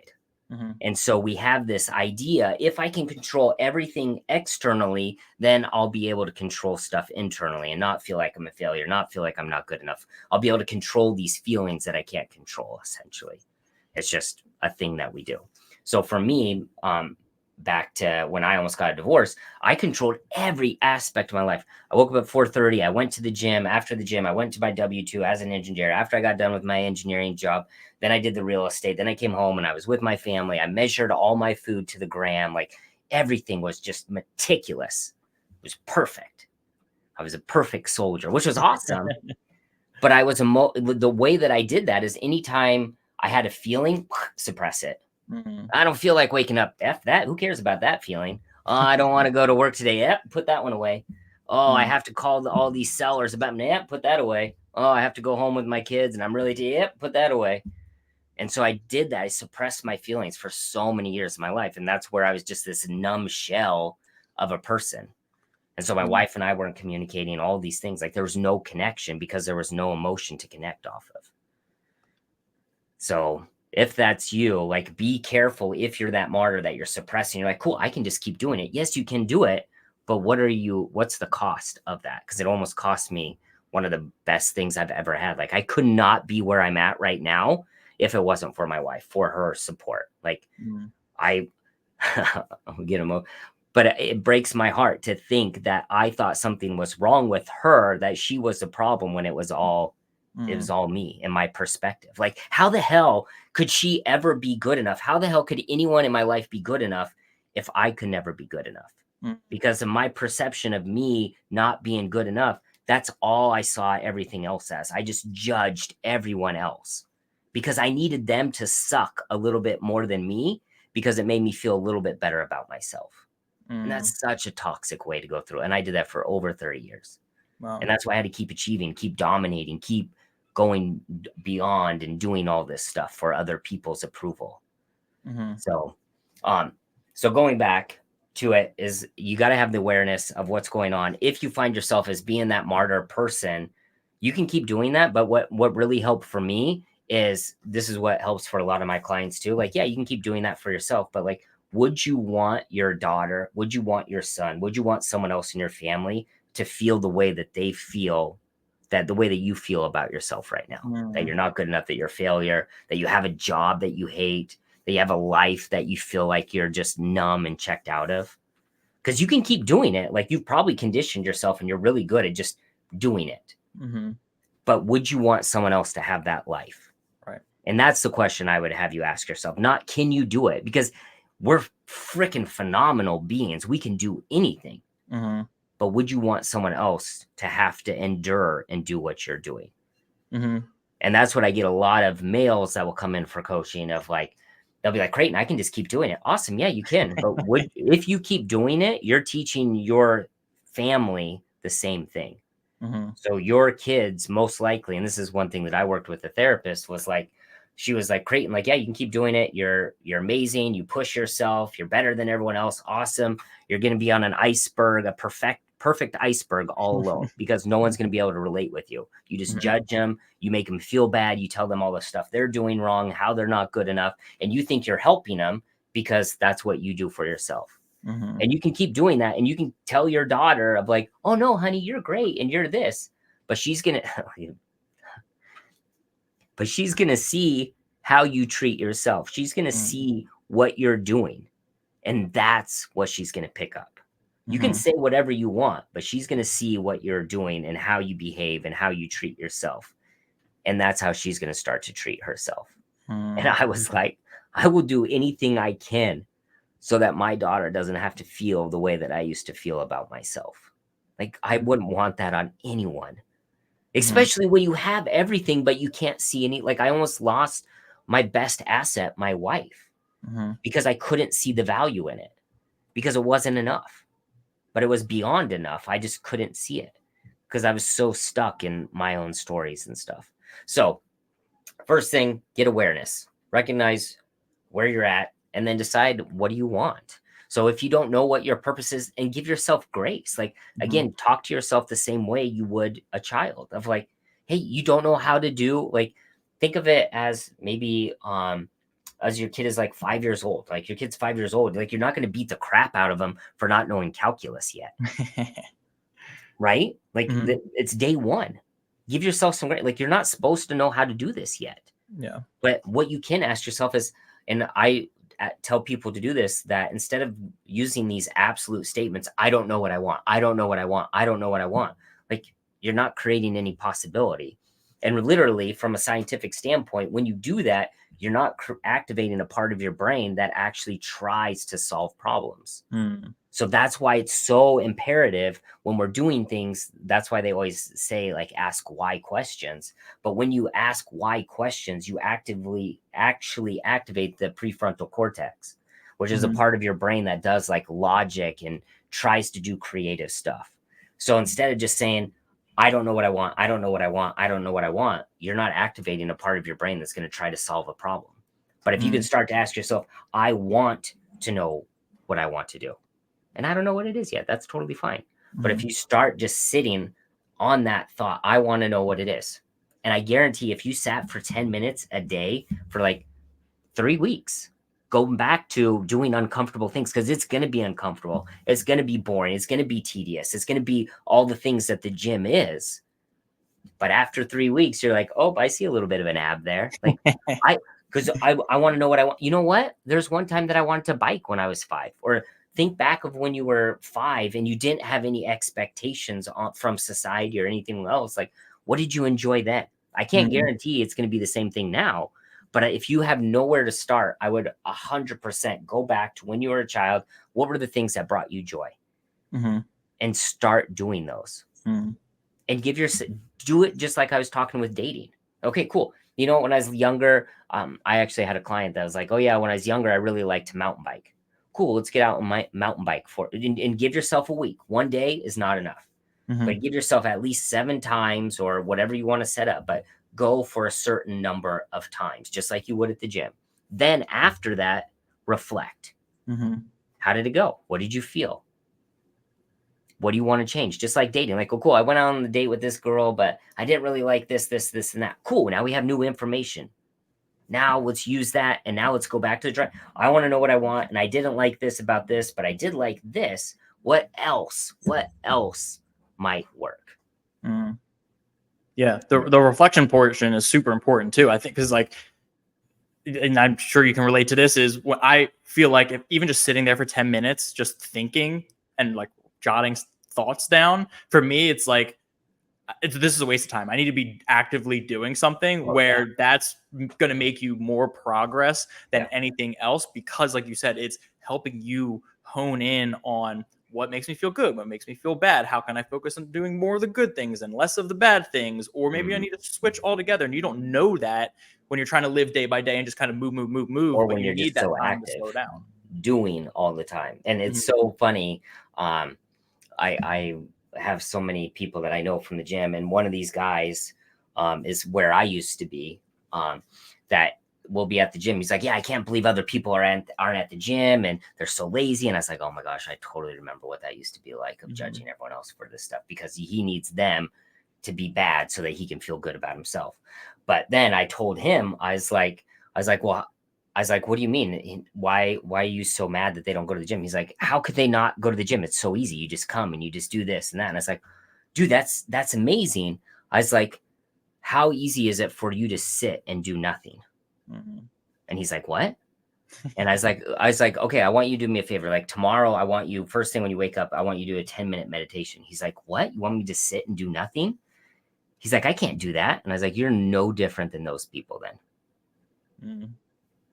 [SPEAKER 2] And so we have this idea, if I can control everything externally, then I'll be able to control stuff internally and not feel like I'm a failure, not feel like I'm not good enough. I'll be able to control these feelings that I can't control, essentially. It's just a thing that we do. So for me, back to when I almost got a divorce, I controlled every aspect of my life. I woke up at 4:30. I went to the gym. After the gym, I went to my W-2 as an engineer. After I got done with my engineering job, then I did the real estate. Then I came home and I was with my family. I measured all my food to the gram. Like, everything was just meticulous. It was perfect. I was a perfect soldier, which was awesome. But I was the way that I did that is anytime I had a feeling, suppress it. I don't feel like waking up. F that. Who cares about that feeling? Oh, I don't want to go to work today. Put that one away. Oh, I have to call all these sellers about me. Put that away. Oh, I have to go home with my kids and I'm really, put that away. And so I did that. I suppressed my feelings for so many years of my life. And that's where I was just this numb shell of a person. And so my wife and I weren't communicating all these things. Like, there was no connection because there was no emotion to connect off of. So if that's you, like, be careful if you're that martyr that you're suppressing. You're like, cool, I can just keep doing it. Yes, you can do it. But what's the cost of that? Because it almost cost me one of the best things I've ever had. Like, I could not be where I'm at right now if it wasn't for my wife, for her support. Like, I'll get him. But it breaks my heart to think that I thought something was wrong with her, that she was the problem when it was all me and my perspective. Like, how the hell could she ever be good enough? How the hell could anyone in my life be good enough if I could never be good enough? Because of my perception of me not being good enough, that's all I saw everything else as. I just judged everyone else because I needed them to suck a little bit more than me because it made me feel a little bit better about myself. And that's such a toxic way to go through. And I did that for over 30 years. Wow. And that's why I had to keep achieving, keep dominating, keep going beyond and doing all this stuff for other people's approval. So going back to it is you got to have the awareness of what's going on. If you find yourself as being that martyr person, you can keep doing that. But what really helped for me is, this is what helps for a lot of my clients too. Like, yeah, you can keep doing that for yourself, but like, would you want your daughter, would you want your son, would you want someone else in your family to feel the way that they feel, that the way that you feel about yourself right now, that you're not good enough, that you're a failure, that you have a job that you hate, that you have a life that you feel like you're just numb and checked out of? Because you can keep doing it. Like, you've probably conditioned yourself and you're really good at just doing it. But would you want someone else to have that life?
[SPEAKER 1] Right.
[SPEAKER 2] And that's the question I would have you ask yourself. Not can you do it? Because we're freaking phenomenal beings. We can do anything. But would you want someone else to have to endure and do what you're doing? And that's what I get a lot of males that will come in for coaching of like, they'll be like, Creighton, I can just keep doing it. Awesome. Yeah, you can. But if you keep doing it, you're teaching your family the same thing. So your kids, most likely, and this is one thing that I worked with a therapist, was like, she was like, Creighton, like, yeah, you can keep doing it. You're amazing. You push yourself. You're better than everyone else. Awesome. You're going to be on an iceberg, a perfect iceberg all alone, because no one's going to be able to relate with you. You just judge them. You make them feel bad. You tell them all the stuff they're doing wrong, how they're not good enough. And you think you're helping them because that's what you do for yourself. And you can keep doing that. And you can tell your daughter of like, oh no, honey, you're great. And you're this, but she's going to see how you treat yourself. She's going to see what you're doing. And that's what she's going to pick up. You can say whatever you want, but she's going to see what you're doing and how you behave and how you treat yourself. And that's how she's going to start to treat herself. And I was like, I will do anything I can so that my daughter doesn't have to feel the way that I used to feel about myself. Like, I wouldn't want that on anyone, especially when you have everything, but you can't see any. Like, I almost lost my best asset, my wife, because I couldn't see the value in it, because it wasn't enough, but it was beyond enough. I just couldn't see it because I was so stuck in my own stories and stuff. So first thing, get awareness, recognize where you're at, and then decide, what do you want? So if you don't know what your purpose is, and give yourself grace, like, again, talk to yourself the same way you would a child, of like, hey, you don't know how to do, like, think of it as maybe, as your kid is like 5 years old, like your kid's 5 years old, like, you're not going to beat the crap out of them for not knowing calculus yet. Right? Like, it's day one. Give yourself some grace. Like, you're not supposed to know how to do this yet.
[SPEAKER 1] Yeah.
[SPEAKER 2] But what you can ask yourself is, and I tell people to do this, that instead of using these absolute statements, I don't know what I want, I don't know what I want, I don't know what I want, like, you're not creating any possibility. And literally, from a scientific standpoint, when you do that, you're not activating a part of your brain that actually tries to solve problems. So that's why it's so imperative when we're doing things. That's why they always say, like, ask why questions. But when you ask why questions, you actually activate the prefrontal cortex, which is a part of your brain that does like logic and tries to do creative stuff. So instead of just saying, I don't know what I want, I don't know what I want, I don't know what I want, you're not activating a part of your brain that's going to try to solve a problem. But if you can start to ask yourself, I want to know what I want to do, and I don't know what it is yet, that's totally fine. But if you start just sitting on that thought, I want to know what it is. And I guarantee if you sat for 10 minutes a day for like 3 weeks, going back to doing uncomfortable things, because it's going to be uncomfortable. It's going to be boring. It's going to be tedious. It's going to be all the things that the gym is. But after 3 weeks, you're like, oh, I see a little bit of an ab there. Like, because I want to know what I want. You know what? There's one time that I wanted to bike when I was 5. Or think back of when you were 5 and you didn't have any expectations from society or anything else. Like, what did you enjoy then? I can't guarantee it's going to be the same thing now. But if you have nowhere to start, I would 100% go back to when you were a child. What were the things that brought you joy? And start doing those. And do it just like I was talking with dating. Okay, cool. You know, when I was younger, I actually had a client that was like, oh yeah, when I was younger, I really liked to mountain bike. Cool, let's get out on my mountain bike and give yourself a week. One day is not enough. But give yourself at least 7 times or whatever you want to set up. But go for a certain number of times, just like you would at the gym. Then after that, reflect. How did it go? What did you feel? What do you want to change? Just like dating. Like, oh, cool, I went out on the date with this girl, but I didn't really like this, and that. Cool, now we have new information. Now let's use that. And now let's go back to the drawing. I want to know what I want. And I didn't like this about this, but I did like this. What else might work?
[SPEAKER 1] Mm. Yeah. The reflection portion is super important too. I think because like, and I'm sure you can relate to this, is what I feel like if even just sitting there for 10 minutes, just thinking and like jotting thoughts down, for me, it's like, this is a waste of time. I need to be actively doing something where that's going to make you more progress than anything else. Because like you said, it's helping you hone in on what makes me feel good, what makes me feel bad. How can I focus on doing more of the good things and less of the bad things? Or maybe I need to switch altogether. And you don't know that when you're trying to live day by day and just kind of move,
[SPEAKER 2] or
[SPEAKER 1] but
[SPEAKER 2] when
[SPEAKER 1] you
[SPEAKER 2] you're
[SPEAKER 1] need
[SPEAKER 2] just
[SPEAKER 1] that
[SPEAKER 2] so
[SPEAKER 1] time
[SPEAKER 2] active,
[SPEAKER 1] to slow down.
[SPEAKER 2] doing all the time. And it's so funny. I have so many people that I know from the gym, and one of these guys is where I used to be, that will be at the gym. He's like, yeah, I can't believe other people aren't at the gym and they're so lazy. And I was like, oh my gosh, I totally remember what that used to be like, of judging everyone else for this stuff, because he needs them to be bad so that he can feel good about himself. But then I told him, I was like, what do you mean? Why are you so mad that they don't go to the gym? He's like, how could they not go to the gym? It's so easy. You just come and you just do this and that. And I was like, dude, that's amazing. I was like, how easy is it for you to sit and do nothing? And he's like, what? And I was like, okay, I want you to do me a favor. Like tomorrow, I want you, first thing when you wake up, I want you to do a 10-minute meditation. He's like, what? You want me to sit and do nothing? He's like, I can't do that. And I was like, you're no different than those people then.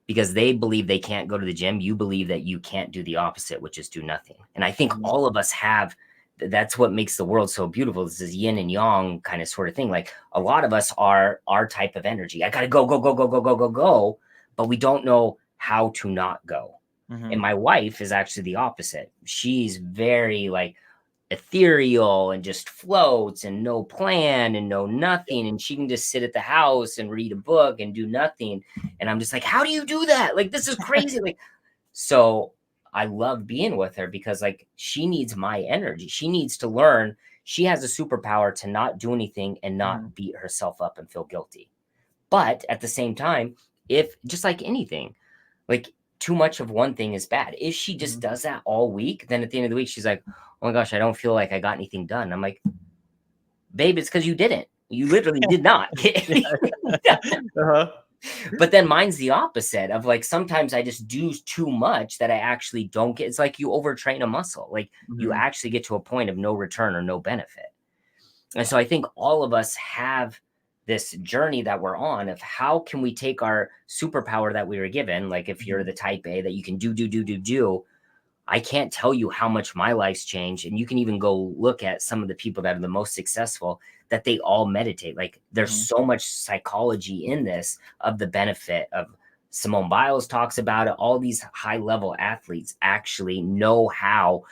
[SPEAKER 2] Because they believe they can't go to the gym. You believe that you can't do the opposite, which is do nothing. And I think all of us have, that's what makes the world so beautiful. This is yin and yang kind of sort of thing. Like a lot of us are our type of energy. I got to go. But we don't know how to not go. And my wife is actually the opposite. She's very like ethereal and just floats and no plan and no nothing. And she can just sit at the house and read a book and do nothing. And I'm just like, how do you do that? Like, this is crazy. Like, so I love being with her because like she needs my energy. She needs to learn. She has a superpower to not do anything and not beat herself up and feel guilty. But at the same time, if just like anything, like too much of one thing is bad. If she just does that all week, then at the end of the week, she's like, oh my gosh, I don't feel like I got anything done. I'm like, babe, it's because you didn't. You literally did not get anything done. But then mine's the opposite of like, sometimes I just do too much that I actually don't get. It's like you overtrain a muscle. Like you actually get to a point of no return or no benefit. And so I think all of us have this journey that we're on of how can we take our superpower that we were given. Like if you're the type A that you can do, I can't tell you how much my life's changed. And you can even go look at some of the people that are the most successful, that they all meditate. Like there's so much psychology in this of the benefit of Simone Biles talks about it. All these high level athletes actually know how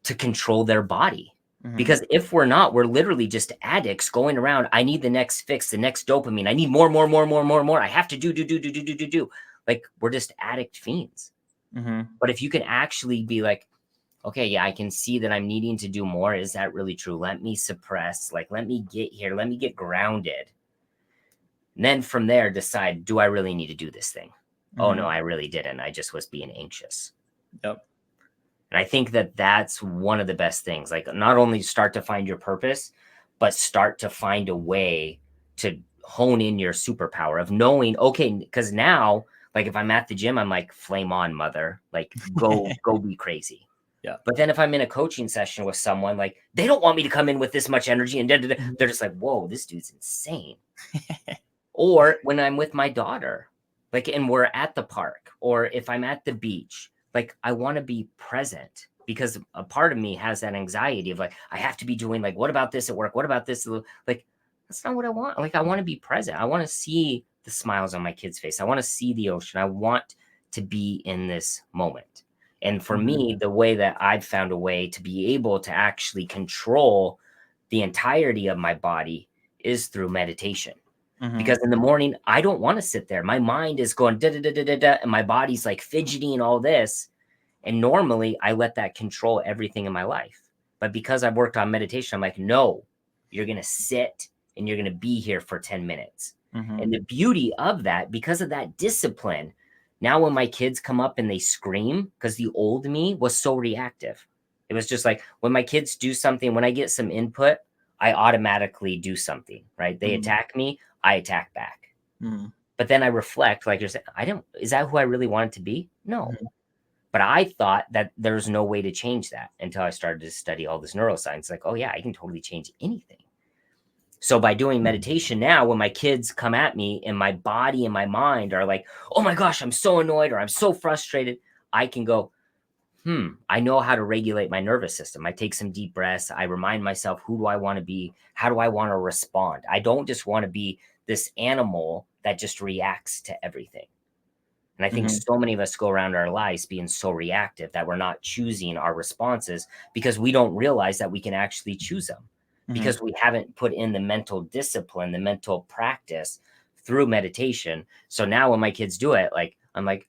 [SPEAKER 2] to control their body. Because if we're not, we're literally just addicts going around. I need the next fix, the next dopamine. I need more. I have to do. Like we're just addict fiends. But if you can actually be like, okay, yeah, I can see that I'm needing to do more. Is that really true? Let me suppress, like, let me get here. Let me get grounded. And then from there, decide, do I really need to do this thing? Oh, no, I really didn't. I just was being anxious.
[SPEAKER 1] Yep.
[SPEAKER 2] And I think that that's one of the best things. Like not only start to find your purpose, but start to find a way to hone in your superpower of knowing, okay, because now, like if I'm at the gym, I'm like, flame on, mother, like go be crazy.
[SPEAKER 1] Yeah.
[SPEAKER 2] But then if I'm in a coaching session with someone, like they don't want me to come in with this much energy and they're just like, whoa, this dude's insane. Or when I'm with my daughter, like, and we're at the park, or if I'm at the beach, like I want to be present, because a part of me has that anxiety of like, I have to be doing like, what about this at work? What about this? Like, that's not what I want. Like, I want to be present. I want to see the smiles on my kid's face. I want to see the ocean. I want to be in this moment. And for me, the way that I've found a way to be able to actually control the entirety of my body is through meditation. Because in the morning, I don't want to sit there. My mind is going and my body's like fidgety and all this. And normally I let that control everything in my life. But because I've worked on meditation, I'm like, no, you're going to sit and you're going to be here for 10 minutes. And the beauty of that, because of that discipline, now when my kids come up and they scream, because the old me was so reactive. It was just like when my kids do something, when I get some input, I automatically do something, right? They attack me, I attack back. But then I reflect, like you're saying, is that who I really wanted to be? No. But I thought that there's no way to change that until I started to study all this neuroscience. Like, oh yeah, I can totally change anything. So by doing meditation now, when my kids come at me and my body and my mind are like, oh my gosh, I'm so annoyed or I'm so frustrated, I can go, I know how to regulate my nervous system. I take some deep breaths. I remind myself, who do I want to be? How do I want to respond? I don't just want to be this animal that just reacts to everything. And I think so many of us go around our lives being so reactive that we're not choosing our responses because we don't realize that we can actually choose them because we haven't put in the mental discipline, the mental practice through meditation. So now when my kids do it, like, I'm like,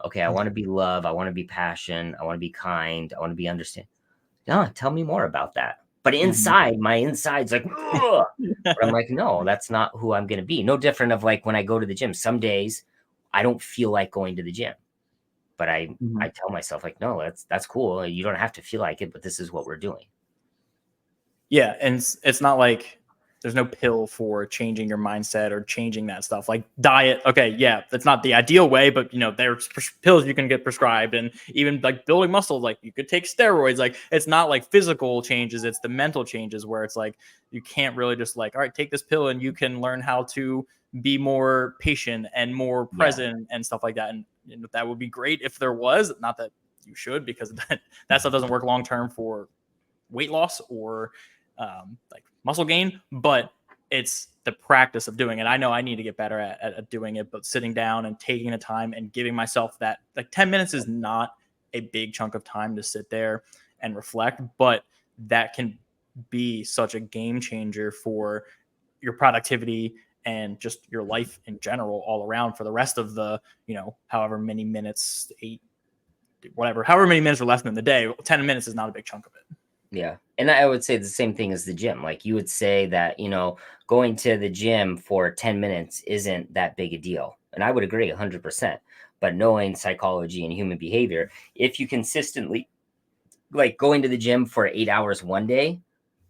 [SPEAKER 2] okay, I want to be love. I want to be passion. I want to be kind. I want to be understand. No, tell me more about that. But inside, my inside's like, but I'm like, no, that's not who I'm going to be. No different of like when I go to the gym. Some days I don't feel like going to the gym, but I tell myself like, no, that's cool. You don't have to feel like it, but this is what we're doing.
[SPEAKER 1] Yeah. And it's not like there's no pill for changing your mindset or changing that stuff. Like diet. Okay. Yeah. That's not the ideal way, but there's pills you can get prescribed, and even like building muscle, like you could take steroids. Like it's not like physical changes. It's the mental changes where it's like, you can't really just like, all right, take this pill and you can learn how to be more patient and more present and stuff like that. And that would be great if there was, not that you should, because that stuff doesn't work long-term for weight loss or like muscle gain, but it's the practice of doing it. I know I need to get better at doing it, but sitting down and taking the time and giving myself that, like 10 minutes is not a big chunk of time to sit there and reflect, but that can be such a game changer for your productivity and just your life in general all around for the rest of the, however many minutes, however many minutes are left in the day. 10 minutes is not a big chunk of it.
[SPEAKER 2] Yeah. And I would say the same thing as the gym. Like you would say that, going to the gym for 10 minutes isn't that big a deal. And I would agree 100%. But knowing psychology and human behavior, if you consistently like going to the gym for 8 hours one day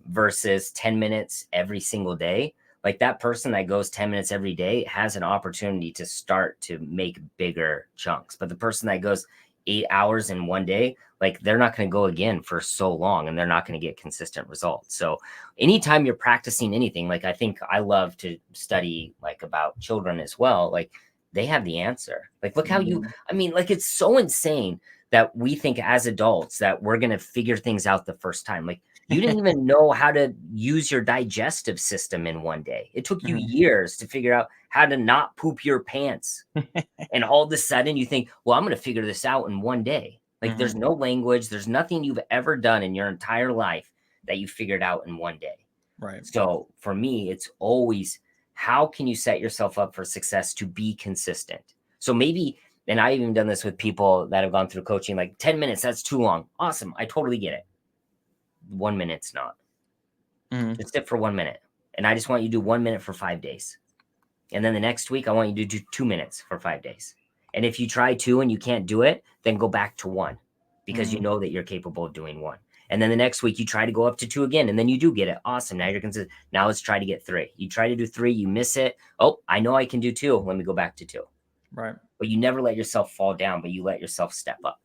[SPEAKER 2] versus 10 minutes every single day, like that person that goes 10 minutes every day has an opportunity to start to make bigger chunks. But the person that goes 8 hours in one day, like they're not going to go again for so long and they're not going to get consistent results. So anytime you're practicing anything, like I think I love to study like about children as well. Like they have the answer. Like, look how like it's so insane that we think as adults that we're going to figure things out the first time. Like you didn't even know how to use your digestive system in one day. It took you years to figure out how to not poop your pants. And all of a sudden you think, well, I'm going to figure this out in one day. Like there's no language. There's nothing you've ever done in your entire life that you figured out in one day.
[SPEAKER 1] Right.
[SPEAKER 2] So for me, it's always, how can you set yourself up for success to be consistent? So maybe, and I've even done this with people that have gone through coaching, like 10 minutes, that's too long. Awesome. I totally get it. 1 minute's not. Just sit for 1 minute. And I just want you to do 1 minute for 5 days. And then the next week, I want you to do 2 minutes for 5 days. And if you try 2 and you can't do it, then go back to 1 because you know that you're capable of doing 1. And then the next week you try to go up to 2 again, and then you do get it. Awesome. Now you're consistent. Now let's try to get 3. You try to do 3, you miss it. Oh, I know I can do 2. Let me go back to 2.
[SPEAKER 1] Right.
[SPEAKER 2] But you never let yourself fall down, but you let yourself step up.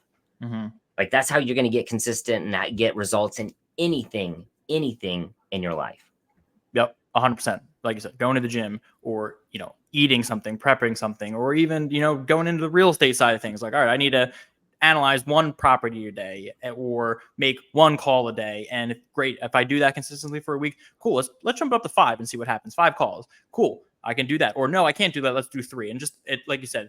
[SPEAKER 2] Like that's how you're going to get consistent and not get results in anything in your life.
[SPEAKER 1] Yep. 100%. Like you said, going to the gym or, eating something, prepping something, or even, going into the real estate side of things. Like, all right, I need to analyze one property a day or make 1 call a day. And if I do that consistently for a week, cool. Let's jump up to 5 and see what happens. 5 calls. Cool. I can do that. Or no, I can't do that. Let's do 3. And just like you said,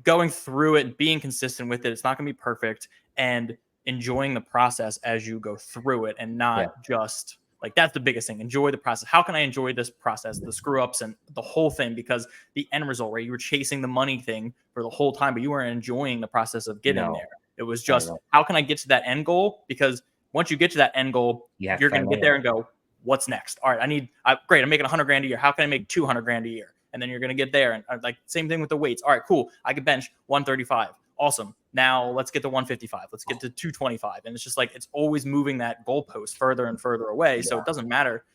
[SPEAKER 1] going through it, being consistent with it. It's not going to be perfect, and enjoying the process as you go through it, and not just like, that's the biggest thing. Enjoy the process. How can I enjoy this process, the screw ups and the whole thing? Because the end result, right? You were chasing the money thing for the whole time, but you weren't enjoying the process of getting there. It was just, how can I get to that end goal? Because once you get to that end goal, you're going to get there and go, what's next? All right, great. I'm making 100 grand a year. How can I make 200 grand a year? And then you're going to get there. And like same thing with the weights. All right, cool. I could bench 135. Awesome. Now let's get to 155. Let's get to 225. And it's just like, it's always moving that goalpost further and further away. So it doesn't matter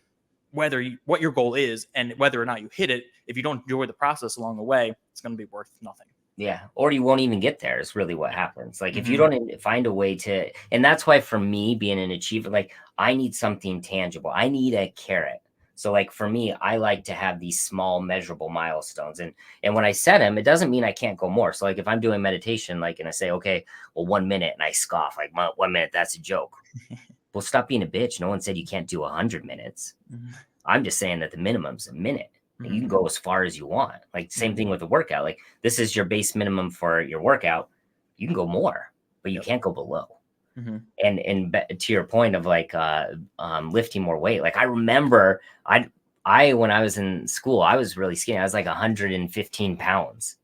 [SPEAKER 1] what your goal is and whether or not you hit it. If you don't enjoy the process along the way, it's going to be worth nothing.
[SPEAKER 2] Yeah. Or you won't even get there is really what happens. Like if you don't find a way to, and that's why for me being an achiever, like I need something tangible. I need a carrot. So like for me, I like to have these small measurable milestones. And when I set them, it doesn't mean I can't go more. So like if I'm doing meditation, like, and I say, okay, well, 1 minute, and I scoff like 1 minute, that's a joke. Well, stop being a bitch. No one said you can't do 100 minutes. I'm just saying that the minimum's a minute. And you can go as far as you want. Like same thing with a workout. Like this is your base minimum for your workout. You can go more, but you can't go below. And to your point of like lifting more weight. Like I remember I when I was in school, I was really skinny. I was like 115 pounds.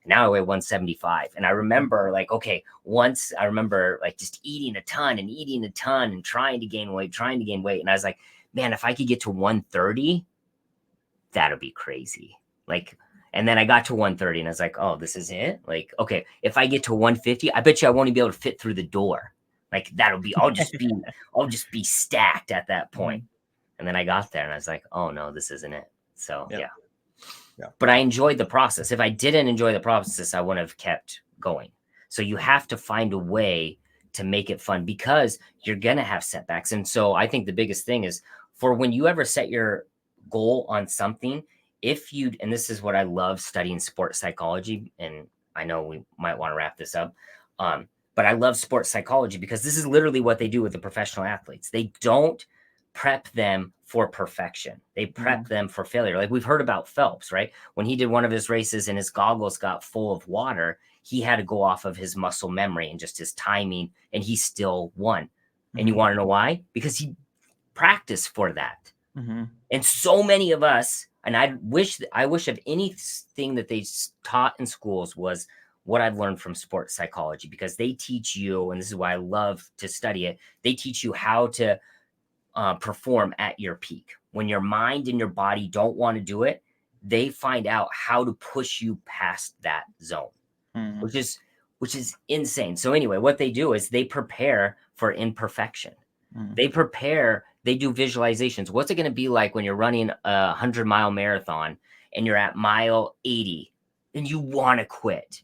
[SPEAKER 2] Now I weigh 175. And I remember like, okay, once I remember like just eating a ton and trying to gain weight. And I was like, man, if I could get to 130, that'll be crazy. Like, and then I got to 130 and I was like, oh, this is it. Like, okay, if I get to 150, I bet you I won't even be able to fit through the door. Like I'll just be stacked at that point. And then I got there and I was like, oh no, this isn't it. So yeah. But I enjoyed the process. If I didn't enjoy the process, I wouldn't have kept going. So you have to find a way to make it fun because you're going to have setbacks. And so I think the biggest thing is for when you ever set your goal on something, and this is what I love studying sports psychology, and I know we might want to wrap this up, but I love sports psychology because this is literally what they do with the professional athletes. They don't prep them for perfection. They prep them for failure. Like we've heard about Phelps, right? When he did one of his races and his goggles got full of water, he had to go off of his muscle memory and just his timing, and he still won. And you want to know why? Because he practiced for that. And so many of us, and I wish of anything that they taught in schools was what I've learned from sports psychology, because they teach you, and this is why I love to study it, they teach you how to perform at your peak. When your mind and your body don't want to do it, they find out how to push you past that zone, which is insane. So anyway, what they do is they prepare for imperfection. They do visualizations. What's it going to be like when you're running a 100-mile marathon and you're at mile 80 and you want to quit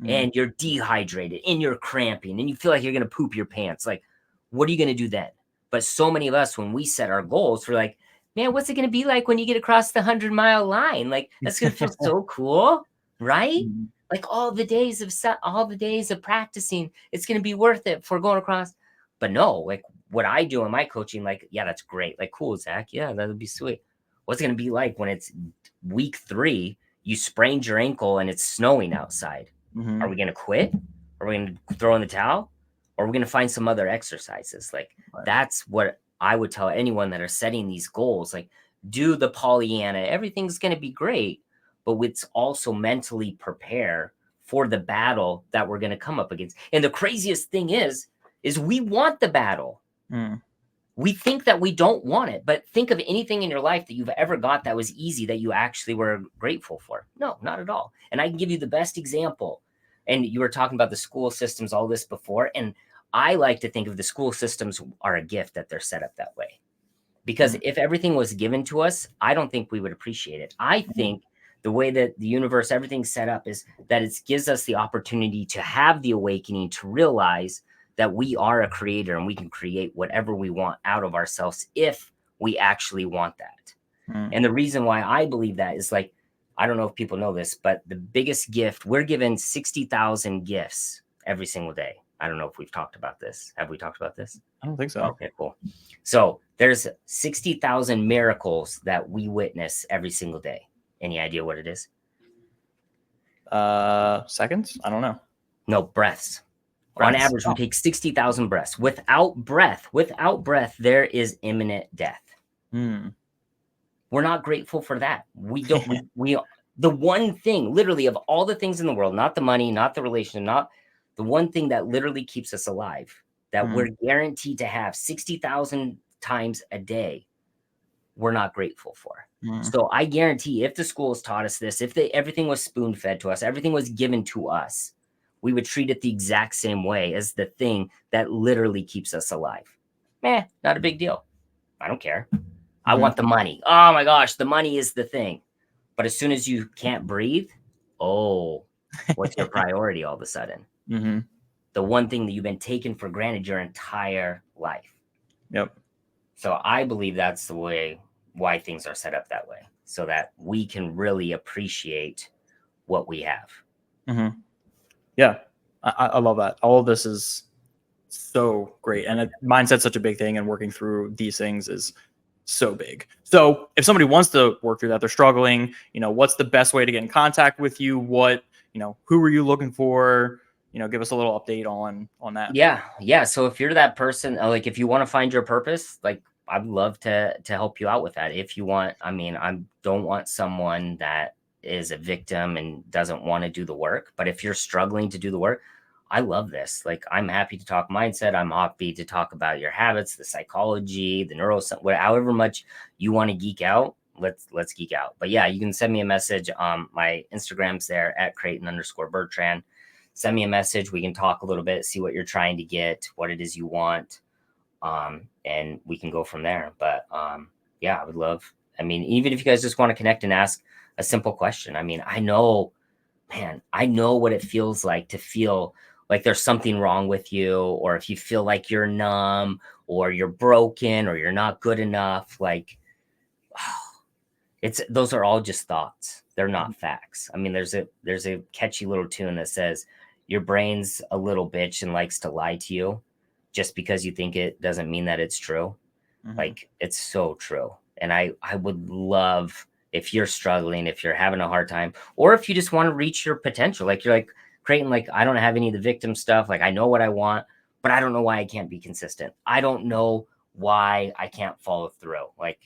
[SPEAKER 2] and you're dehydrated and you're cramping and you feel like you're going to poop your pants? Like, what are you going to do then? But so many of us, when we set our goals, we're like, man, what's it going to be like when you get across the 100-mile line? Like, that's going to feel so cool, right? Like all the days of practicing, it's going to be worth it for going across. But no, like what I do in my coaching, like, yeah, that's great. Like, cool, Zach. Yeah, that would be sweet. What's it going to be like when it's week 3, you sprained your ankle and it's snowing outside? Are we going to quit? Are we going to throw in the towel? Or are we going to find some other exercises? Like, that's what I would tell anyone that are setting these goals. Like, do the Pollyanna. Everything's going to be great, but let's also mentally prepare for the battle that we're going to come up against. And the craziest thing is we want the battle. We think that we don't want it, but think of anything in your life that you've ever got that was easy that you actually were grateful for. No, not at all. And I can give you the best example. And you were talking about the school systems, all this before. And I like to think of the school systems are a gift that they're set up that way. Because if everything was given to us, I don't think we would appreciate it. I think the way that the universe, everything's set up is that it gives us the opportunity to have the awakening, to realize that we are a creator and we can create whatever we want out of ourselves if we actually want that. And the reason why I believe that is, like, I don't know if people know this, but the biggest gift, we're given 60,000 gifts every single day. I don't know if we've talked about this. Have we talked about this?
[SPEAKER 1] I don't think so.
[SPEAKER 2] Okay, cool. So there's 60,000 miracles that we witness every single day. Any idea what it is?
[SPEAKER 1] Seconds? I don't know.
[SPEAKER 2] No, breaths. On average, we take 60,000 breaths. Without breath, there is imminent death. We're not grateful for that. We don't. we the one thing, literally, of all the things in the world, not the money, not the relation, not the one thing that literally keeps us alive, that we're guaranteed to have 60,000 times a day, we're not grateful for.
[SPEAKER 1] Mm.
[SPEAKER 2] So I guarantee if the schools taught us this, if everything was spoon fed to us, everything was given to us, we would treat it the exact same way as the thing that literally keeps us alive. Not a big deal. I don't care. I want the money. Oh my gosh, the money is the thing. But as soon as you can't breathe, oh, what's your priority all of a sudden? The one thing that you've been taken for granted your entire life.
[SPEAKER 1] Yep.
[SPEAKER 2] So I believe that's the way why things are set up that way, so that we can really appreciate what we have.
[SPEAKER 1] Yeah, I love that. All of this is so great. And mindset's such a big thing, and working through these things is so big. So if somebody wants to work through that, they're struggling, what's the best way to get in contact with you? Who are you looking for? Give us a little update on that.
[SPEAKER 2] Yeah. So if you're that person, like if you want to find your purpose, like I'd love to help you out with that. If you want, I don't want someone that is a victim and doesn't want to do the work. But if you're struggling to do the work, I love this. Like, I'm happy to talk mindset. I'm happy to talk about your habits, the psychology, the neuroscience, however much you want to geek out. Let's geek out. But yeah, you can send me a message. My Instagram's there at Creighton_Bertrand. Send me a message. We can talk a little bit, see what you're trying to get, what it is you want. And we can go from there. But yeah, I would love, even if you guys just want to connect and ask a simple question. I know what it feels like to feel like there's something wrong with you, or if you feel like you're numb or you're broken or you're not good enough, like, those are all just thoughts. They're not facts. There's a catchy little tune that says, your brain's a little bitch and likes to lie to you. Just because you think it doesn't mean that it's true. Like, it's so true. And I would love, if you're struggling, if you're having a hard time, or if you just want to reach your potential, like you're like, Creighton, like, I don't have any of the victim stuff. Like, I know what I want, but I don't know why I can't be consistent. I don't know why I can't follow through. Like,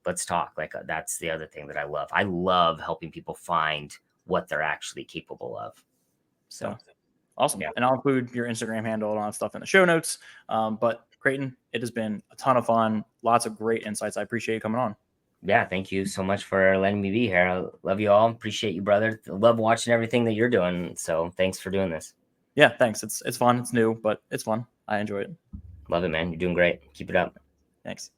[SPEAKER 2] let's talk. Like, that's the other thing that I love. I love helping people find what they're actually capable of. So.
[SPEAKER 1] Yeah. Awesome. Yeah. And I'll include your Instagram handle and all that stuff in the show notes. But Creighton, it has been a ton of fun. Lots of great insights. I appreciate you coming on.
[SPEAKER 2] Yeah. Thank you so much for letting me be here. I love you all. Appreciate you, brother. Love watching everything that you're doing. So thanks for doing this.
[SPEAKER 1] Yeah. Thanks. It's fun. It's new, but it's fun. I enjoy it.
[SPEAKER 2] Love it, man. You're doing great. Keep it up.
[SPEAKER 1] Thanks.